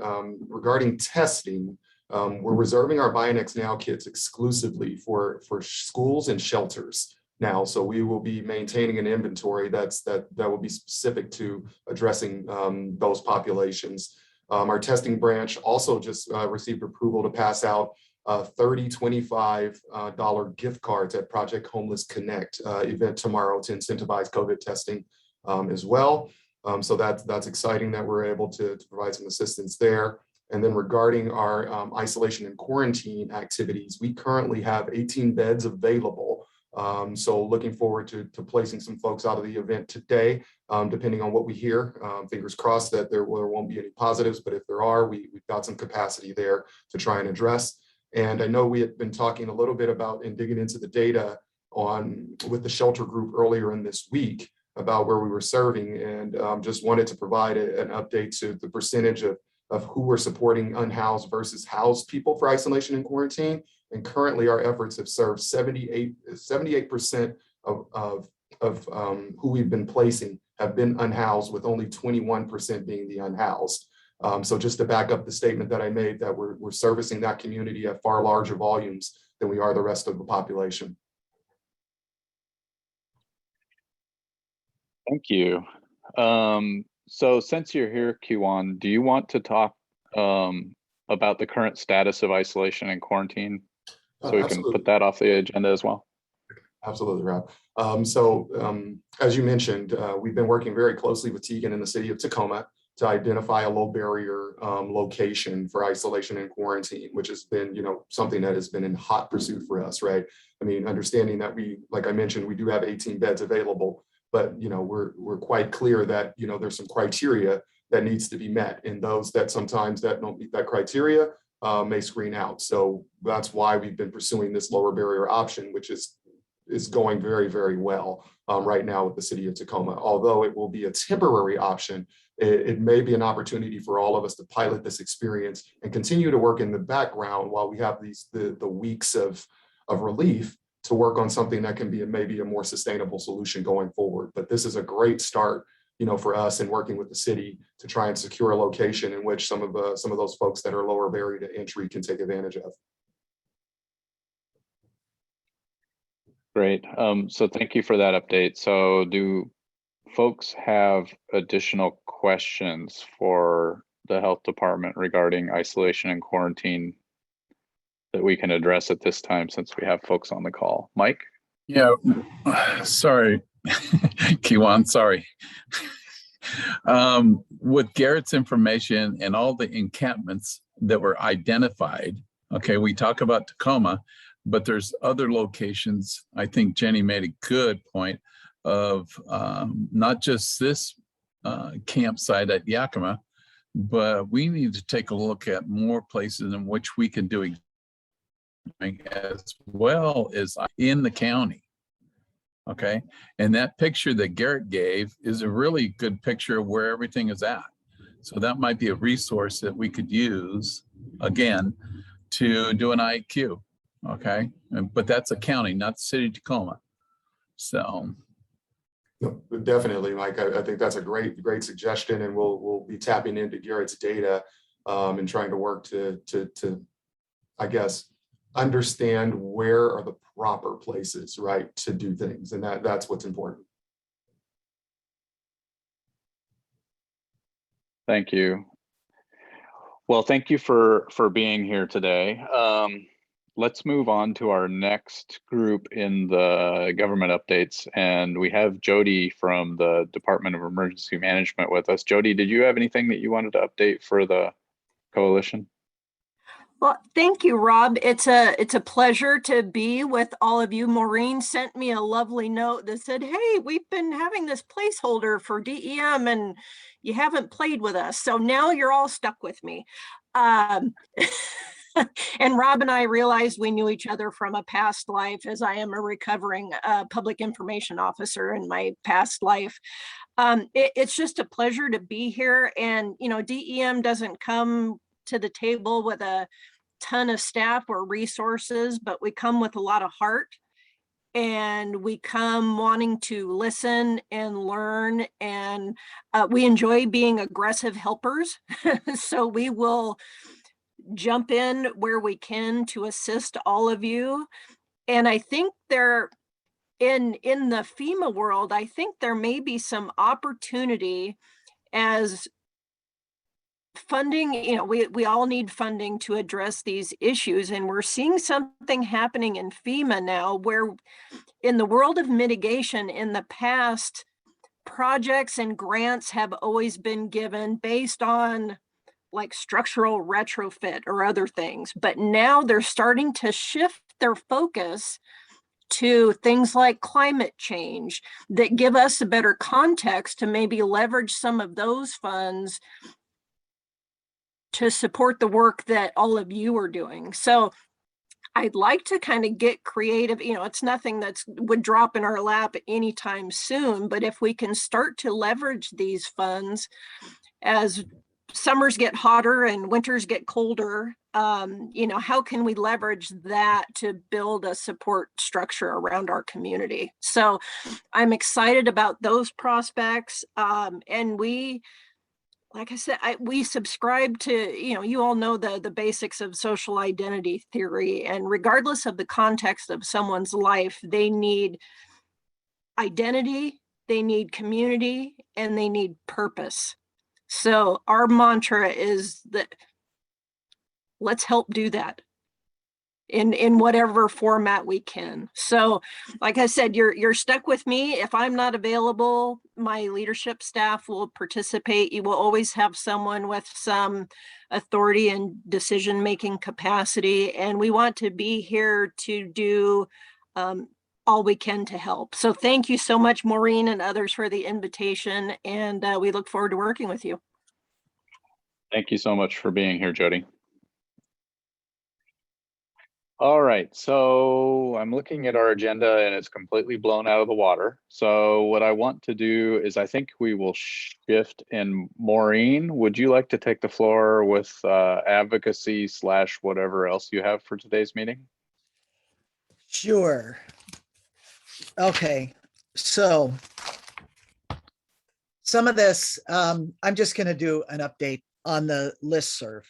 Speaker 19: Regarding testing, we're reserving our Bionex Now kits exclusively for schools and shelters now. So we will be maintaining an inventory that will be specific to addressing those populations. Our testing branch also just received approval to pass out $30, $25 gift cards at Project Homeless Connect event tomorrow to incentivize COVID testing as well. So that's exciting that we're able to provide some assistance there. And then regarding our isolation and quarantine activities, we currently have 18 beds available. So looking forward to placing some folks out of the event today, depending on what we hear. Fingers crossed that there won't be any positives, but if there are, we've got some capacity there to try and address. And I know we had been talking a little bit about and digging into the data with the shelter group earlier in this week about where we were serving, and just wanted to provide an update to the percentage of who we're supporting unhoused versus housed people for isolation and quarantine. And currently our efforts have served 78% of who we've been placing have been unhoused, with only 21% being the unhoused. So just to back up the statement that I made, that we're servicing that community at far larger volumes than we are the rest of the population.
Speaker 5: Thank you. So since you're here, Kiwan, do you want to talk about the current status of isolation and quarantine? So we can put that off the agenda as well.
Speaker 19: Absolutely, Rob. As you mentioned, we've been working very closely with Tegan in the city of Tacoma to identify a low barrier location for isolation and quarantine, which has been, something that has been in hot pursuit for us, right? I mean, understanding that like I mentioned, we do have 18 beds available, but we're quite clear that there's some criteria that needs to be met, and those that sometimes that don't meet that criteria may screen out. So that's why we've been pursuing this lower barrier option, which is going very, very well right now with the city of Tacoma. Although it will be a temporary option, it may be an opportunity for all of us to pilot this experience and continue to work in the background while we have the weeks of relief to work on something that can be maybe a more sustainable solution going forward. But this is a great start, for us in working with the city to try and secure a location in which some of those folks that are lower barrier to entry can take advantage of.
Speaker 5: Great. So thank you for that update. So do folks have additional questions for the health department regarding isolation and quarantine that we can address at this time, since we have folks on the call? Mike?
Speaker 10: Yeah, sorry, Kiwan, sorry. With Garrett's information and all the encampments that were identified, okay, we talk about Tacoma, but there's other locations. I think Jenny made a good point of not just this campsite at Yakima, but we need to take a look at more places in which we can do as well as in the county. Okay, and that picture that Garrett gave is a really good picture of where everything is at. So that might be a resource that we could use again to do an IQ. Okay, but that's a county, not the city of Tacoma. So
Speaker 19: no, definitely, Mike. I think that's a great suggestion, and we'll be tapping into Garrett's data and trying to work to I guess understand where are the proper places, right, to do things, and that's what's important.
Speaker 5: Thank you. Well, thank you for being here today. Let's move on to our next group in the government updates, and we have Jody from the Department of Emergency Management with us. Jody, did you have anything that you wanted to update for the coalition?
Speaker 21: Well, thank you, Rob. It's a pleasure to be with all of you. Maureen sent me a lovely note that said, "Hey, we've been having this placeholder for DEM and you haven't played with us. So now you're all stuck with me." And Rob and I realized we knew each other from a past life, as I am a recovering public information officer in my past life. It's just a pleasure to be here. And, you know, DEM doesn't come to the table with a ton of staff or resources, but we come with a lot of heart, and we come wanting to listen and learn, and we enjoy being aggressive helpers. So we will jump in where we can to assist all of you. And I think in the FEMA world, I think there may be some opportunity as funding, you know, we all need funding to address these issues. And we're seeing something happening in FEMA now where in the world of mitigation in the past, projects and grants have always been given based on like structural retrofit or other things. But now they're starting to shift their focus to things like climate change that give us a better context to maybe leverage some of those funds to support the work that all of you are doing. So I'd like to kind of get creative. You know, it's nothing that's would drop in our lap anytime soon, but if we can start to leverage these funds as summers get hotter and winters get colder, you know, how can we leverage that to build a support structure around our community? So I'm excited about those prospects. And we, like I said, we subscribe to, you know, you all know the basics of social identity theory, and regardless of the context of someone's life, they need identity, they need community, and they need purpose. So our mantra is that let's help do that in whatever format we can. So like I said, you're stuck with me. If I'm not available, my leadership staff will participate. You will always have someone with some authority and decision-making capacity. And we want to be here to do all we can to help. So thank you so much, Maureen and others, for the invitation. And we look forward to working with you.
Speaker 5: Thank you so much for being here, Jody. All right, so I'm looking at our agenda and it's completely blown out of the water. So what I want to do is I think we will shift, and Maureen, would you like to take the floor with advocacy / whatever else you have for today's meeting?
Speaker 9: Sure. Okay, so some of this, I'm just going to do an update on the listserv.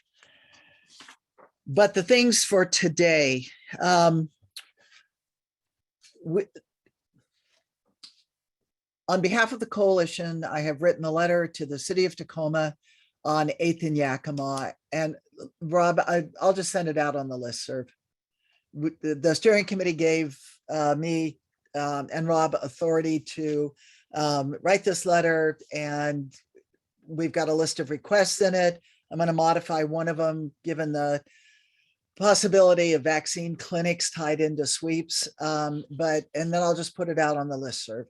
Speaker 9: But the things for today, on behalf of the coalition, I have written a letter to the city of Tacoma on 8th and Yakima. And Rob, I'll just send it out on the listserv. The steering committee gave me and Rob authority to write this letter, and we've got a list of requests in it. I'm going to modify one of them given the possibility of vaccine clinics tied into sweeps, and then I'll just put it out on the listserv.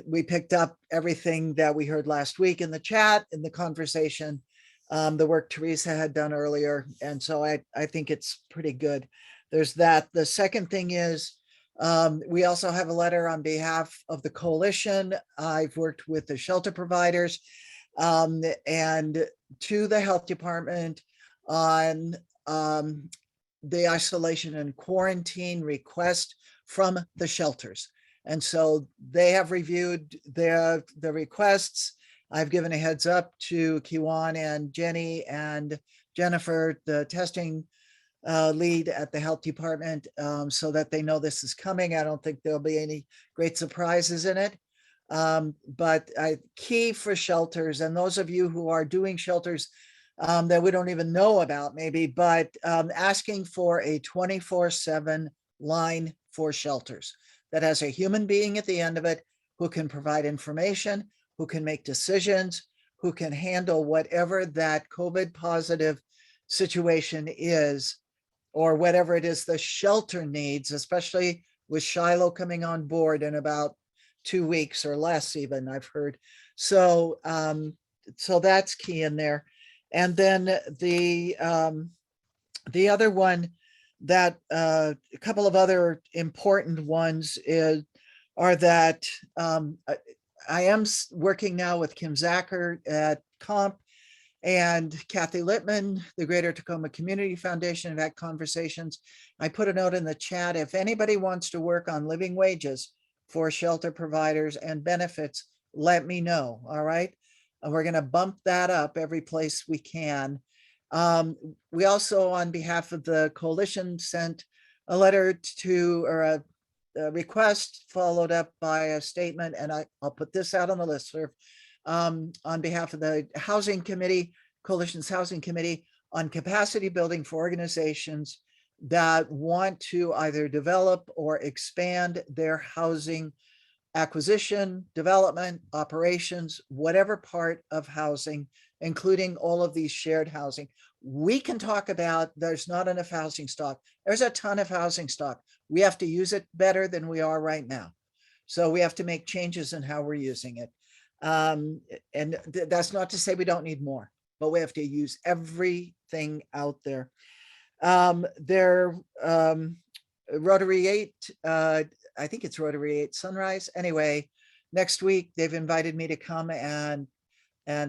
Speaker 9: We picked up everything that we heard last week in the chat, in the conversation, the work Teresa had done earlier, and so I think it's pretty good. There's that. The second thing is, we also have a letter on behalf of the coalition. I've worked with the shelter providers and to the health department on the isolation and quarantine request from the shelters. And so they have reviewed the requests. I've given a heads up to Kiwan and Jenny and Jennifer, the testing lead at the health department, so that they know this is coming. I don't think there'll be any great surprises in it. But key for shelters, and those of you who are doing shelters that we don't even know about maybe, but asking for a 24/7 line for shelters that has a human being at the end of it who can provide information, who can make decisions, who can handle whatever that COVID positive situation is, or whatever it is the shelter needs, especially with Shiloh coming on board in about 2 weeks or less even, I've heard. So, so that's key in there. And then the other one that a couple of other important ones are that I am working now with Kim Zacher at COMP and Kathy Littman, the Greater Tacoma Community Foundation, have had conversations. I put a note in the chat. If anybody wants to work on living wages for shelter providers and benefits, let me know. All right. And we're going to bump that up every place we can. We also, on behalf of the coalition, sent a letter to, or a request followed up by a statement, and I'll put this out on the listserv, on behalf of the Housing Committee, Coalition's Housing Committee, on capacity building for organizations that want to either develop or expand their housing acquisition, development, operations, whatever part of housing, including all of these shared housing. We can talk about there's not enough housing stock. There's a ton of housing stock. We have to use it better than we are right now. So we have to make changes in how we're using it. And that's not to say we don't need more, but we have to use everything out there. Rotary 8, I think it's Rotary 8 Sunrise. Anyway, next week they've invited me to come and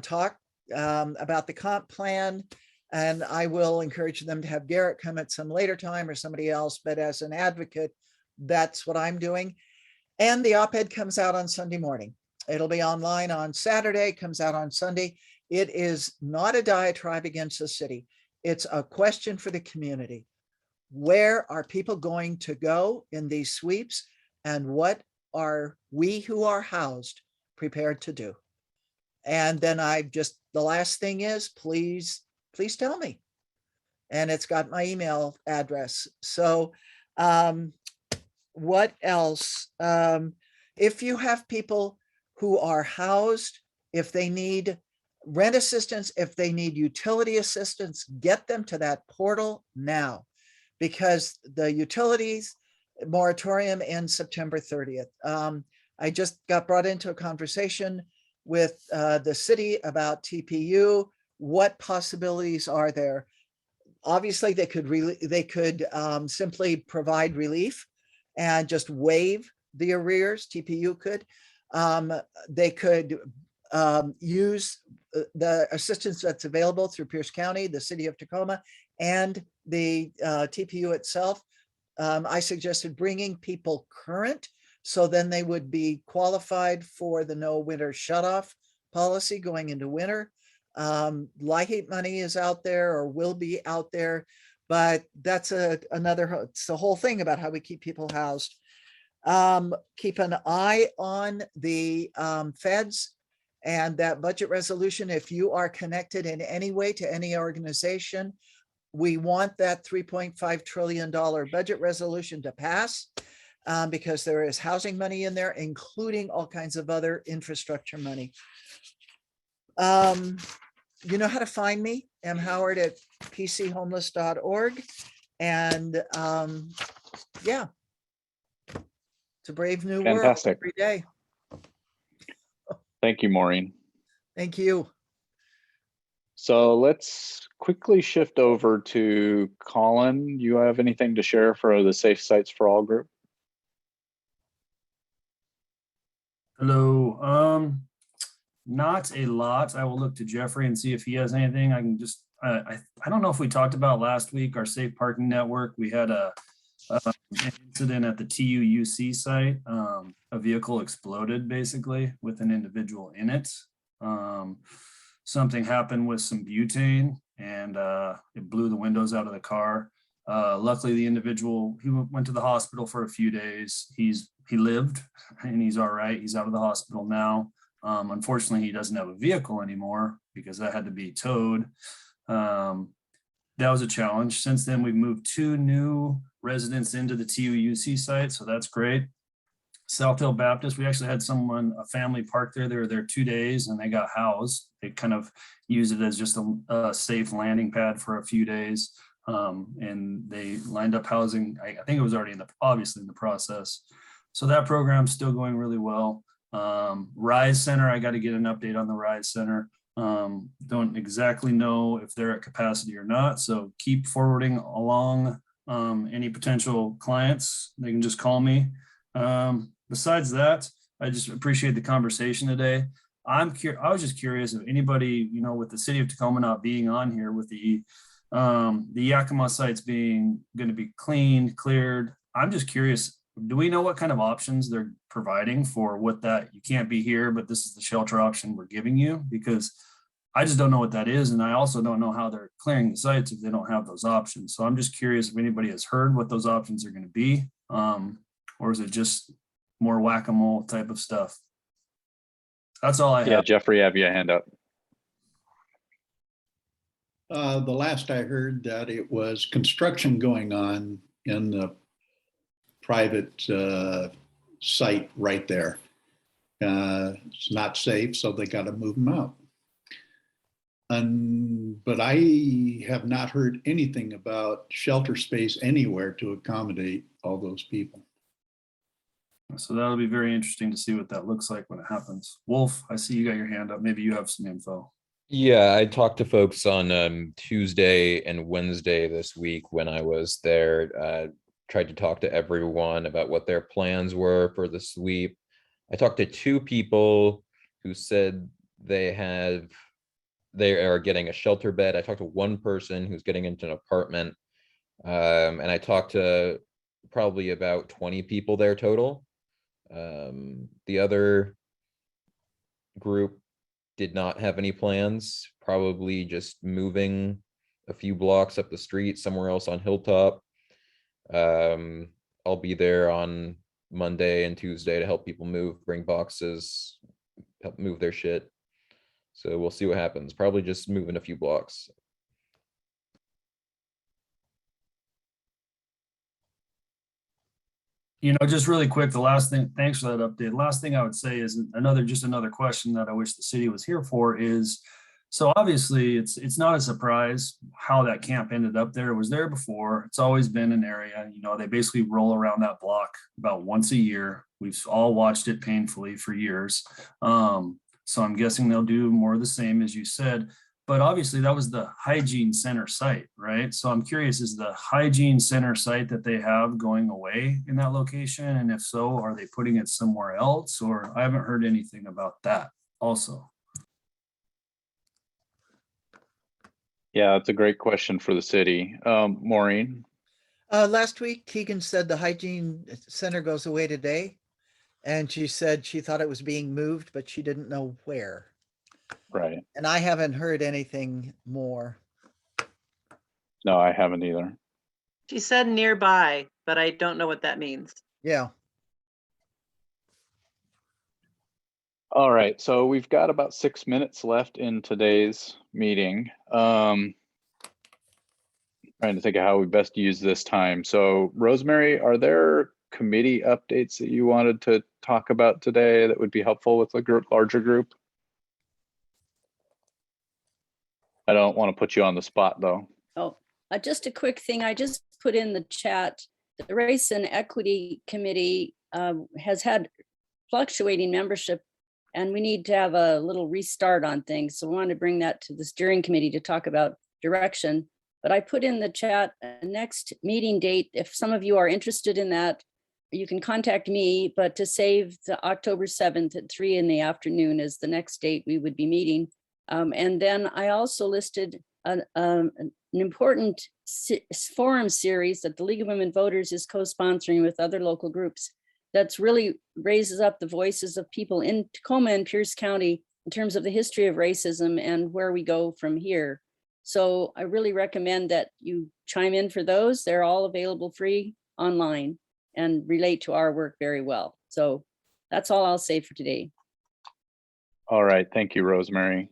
Speaker 9: talk about the comp plan. And I will encourage them to have Garrett come at some later time or somebody else, but as an advocate, that's what I'm doing. And the op-ed comes out on Sunday morning. It'll be online on Saturday, comes out on Sunday. It is not a diatribe against the city. It's a question for the community. Where are people going to go in these sweeps? And what are we who are housed prepared to do? And then the last thing is, please tell me. And it's got my email address. So what else? If you have people who are housed, if they need rent assistance, if they need utility assistance, get them to that portal now, because the utilities moratorium ends September 30th. I just got brought into a conversation with the city about TPU. What possibilities are there? Obviously, they could simply provide relief and just waive the arrears. TPU could. They could use the assistance that's available through Pierce County, the city of Tacoma, and the TPU itself. I suggested bringing people current, so then they would be qualified for the no winter shutoff policy going into winter. LIHI money is out there or will be out there, but that's it's the whole thing about how we keep people housed. Keep an eye on the feds and that budget resolution. If you are connected in any way to any organization, we want that $3.5 trillion budget resolution to pass, because there is housing money in there, including all kinds of other infrastructure money. You know how to find me, mhoward@pchomeless.org. And yeah, it's a brave new world
Speaker 5: Fantastic.
Speaker 9: every day.
Speaker 5: Thank you, Maureen.
Speaker 9: Thank you.
Speaker 5: So let's quickly shift over to Colin. You have anything to share for the Safe Sites for All group?
Speaker 16: Hello. Not a lot. I will look to Jeffrey and see if he has anything. I can just, I don't know if we talked about last week, our safe parking network. We had an incident at the TUUC site. A vehicle exploded basically with an individual in it. Something happened with some butane and it blew the windows out of the car. Luckily the individual, he went to the hospital for a few days. He lived and he's all right. He's out of the hospital now. Unfortunately, he doesn't have a vehicle anymore because that had to be towed. That was a challenge. Since then, we've moved 2 new residents into the TUUC site, so that's great. South Hill Baptist. We actually had a family park there. They were there 2 days and they got housed. They kind of used it as just a safe landing pad for a few days. And they lined up housing. I think it was already obviously in the process. So that program's still going really well. Rise Center, I got to get an update on the Rise Center. Don't exactly know if they're at capacity or not. So keep forwarding along any potential clients. They can just call me. Besides that, I just appreciate the conversation today. I was just curious if anybody, with the city of Tacoma not being on here, with the Yakima sites being going to be cleaned, cleared. I'm just curious, do we know what kind of options they're providing for what that you can't be here, but this is the shelter option we're giving you? Because I just don't know what that is. And I also don't know how they're clearing the sites if they don't have those options. So I'm just curious if anybody has heard what those options are going to be, or is it just more whack-a-mole type of stuff? That's all I have.
Speaker 5: Yeah, Jeffrey, have your hand up.
Speaker 7: The last I heard that it was construction going on in the private site right there. It's not safe, so they got to move them out. But I have not heard anything about shelter space anywhere to accommodate all those people.
Speaker 16: So that'll be very interesting to see what that looks like when it happens. Wolf, I see you got your hand up. Maybe you have some info.
Speaker 6: Yeah, I talked to folks on Tuesday and Wednesday this week when I was there. Tried to talk to everyone about what their plans were for the sweep. I talked to 2 people who said they are getting a shelter bed. I talked to 1 person who's getting into an apartment. And I talked to probably about 20 people there total. The other group did not have any plans, probably just moving a few blocks up the street somewhere else on Hilltop. I'll be there on Monday and Tuesday to help people move, bring boxes, help move their shit. So we'll see what happens. Probably just moving a few blocks.
Speaker 16: Just really quick, the last thing, thanks for that update. Last thing I would say is another question that I wish the city was here for is, so obviously it's not a surprise how that camp ended up there. It was there before. It's always been an area, they basically roll around that block about once a year. We've all watched it painfully for years. So I'm guessing they'll do more of the same, as you said. But obviously that was the hygiene center site, right? So I'm curious, is the hygiene center site that they have going away in that location? And if so, are they putting it somewhere else? Or I haven't heard anything about that also.
Speaker 5: Yeah, that's a great question for the city. Maureen?
Speaker 9: Last week, Keegan said the hygiene center goes away today. And she said she thought it was being moved, but she didn't know where.
Speaker 5: Right.
Speaker 9: And I haven't heard anything more.
Speaker 5: No, I haven't either.
Speaker 11: She said nearby, but I don't know what that means.
Speaker 9: Yeah.
Speaker 5: All right, so we've got about 6 minutes left in today's meeting. Trying to think of how we best use this time. So Rosemary, are there committee updates that you wanted to talk about today that would be helpful with a larger group? I don't want to put you on the spot though.
Speaker 1: Oh, just a quick thing. I just put in the chat, the Race and Equity Committee has had fluctuating membership, and we need to have a little restart on things. So I wanted to bring that to the steering committee to talk about direction. But I put in the chat a next meeting date. If some of you are interested in that, you can contact me, but to save the October 7th at 3 in the afternoon is the next date we would be meeting. And then I also listed an important forum series that the League of Women Voters is co-sponsoring with other local groups that's really raises up the voices of people in Tacoma and Pierce County in terms of the history of racism and where we go from here. So I really recommend that you chime in for those. They're all available free online and relate to our work very well. So that's all I'll say for today.
Speaker 5: All right, thank you, Rosemary.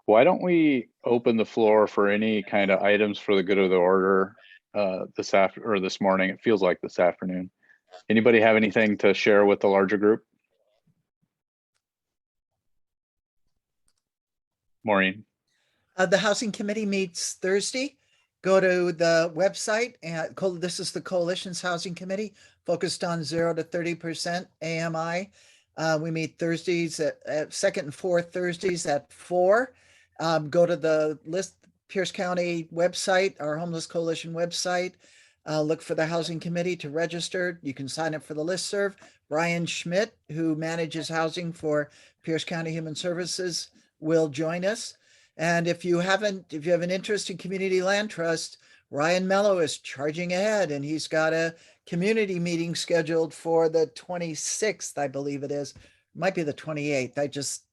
Speaker 5: Why don't we open the floor for any kind of items for the good of the order this morning? It feels like this afternoon. Anybody have anything to share with the larger group? Maureen?
Speaker 9: The Housing Committee meets Thursday. Go to the website and this is the Coalition's Housing Committee focused on 0 to 30% AMI. We meet Thursdays at second and fourth Thursdays at 4. Go to the Pierce County website, our Homeless Coalition website. Look for the Housing Committee to register. You can sign up for the listserv. Brian Schmidt, who manages housing for Pierce County Human Services, will join us. And if you have an interest in community land trust, Ryan Mello is charging ahead, and he's got a community meeting scheduled for the 26th, I believe it is. Might be the 28th. I just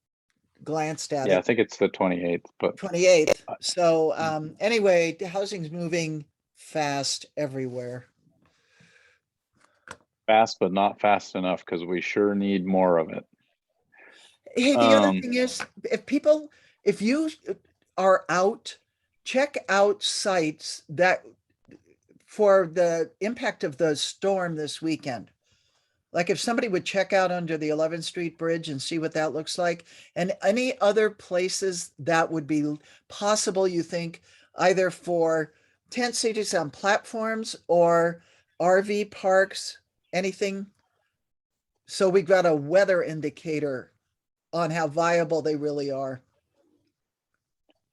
Speaker 9: glanced at it.
Speaker 5: Yeah, I think it's the 28th, but
Speaker 9: 28th. So anyway, housing's moving fast everywhere.
Speaker 5: fast, but not fast enough, because we sure need more of it.
Speaker 9: Hey, the other thing is, if you are out, check out sites that for the impact of the storm this weekend. Like if somebody would check out under the 11th Street Bridge and see what that looks like, and any other places that would be possible, you think, either for tent cities on platforms or RV parks, anything. So we've got a weather indicator on how viable they really are.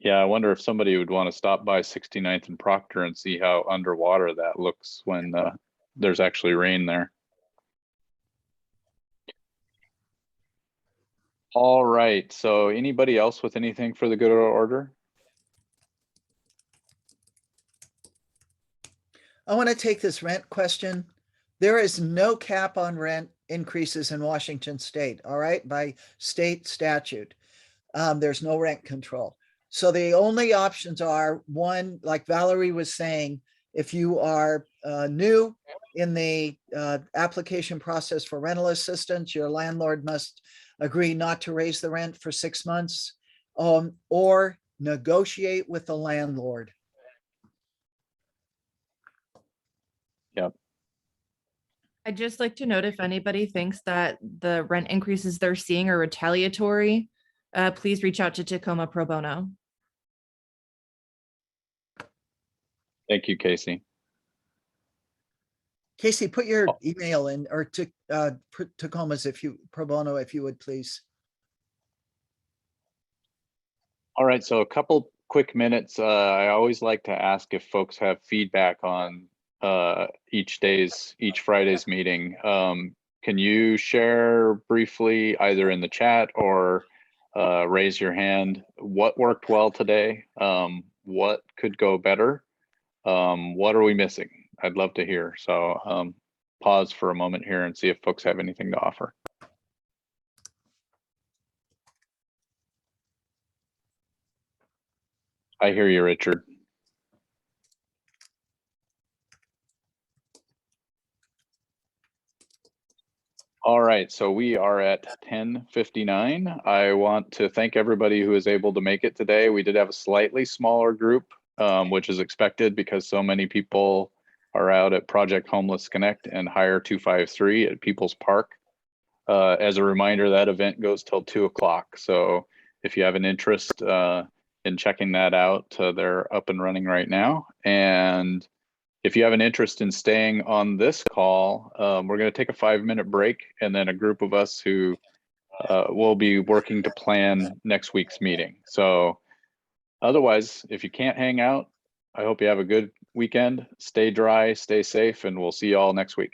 Speaker 5: Yeah, I wonder if somebody would want to stop by 69th and Proctor and see how underwater that looks when there's actually rain there. All right, so anybody else with anything for the good order?
Speaker 9: I want to take this rent question. There is no cap on rent increases in Washington state, all right, by state statute. There's no rent control. So the only options are, one, like Valerie was saying, if you are new in the application process for rental assistance, your landlord must agree not to raise the rent for 6 months, or negotiate with the landlord.
Speaker 5: Yep.
Speaker 2: I'd just like to note if anybody thinks that the rent increases they're seeing are retaliatory, please reach out to Tacoma Pro Bono.
Speaker 5: Thank you, Casey.
Speaker 9: Casey, put your email in, or to Tacoma's Pro Bono, if you would, please.
Speaker 5: All right, so a couple quick minutes. I always like to ask if folks have feedback on each Friday's meeting. Can you share briefly, either in the chat or raise your hand, what worked well today? What could go better? What are we missing? I'd love to hear. So pause for a moment here and see if folks have anything to offer. I hear you, Richard. All right, so we are at 10:59. I want to thank everybody who is able to make it today. We did have a slightly smaller group, which is expected because so many people are out at Project Homeless Connect and Hire 253 at People's Park. As a reminder, that event goes till 2 o'clock. So if you have an interest in checking that out, they're up and running right now. And if you have an interest in staying on this call, we're going to take a 5-minute break, and then a group of us who will be working to plan next week's meeting. So otherwise, if you can't hang out, I hope you have a good weekend. Stay dry, stay safe, and we'll see you all next week.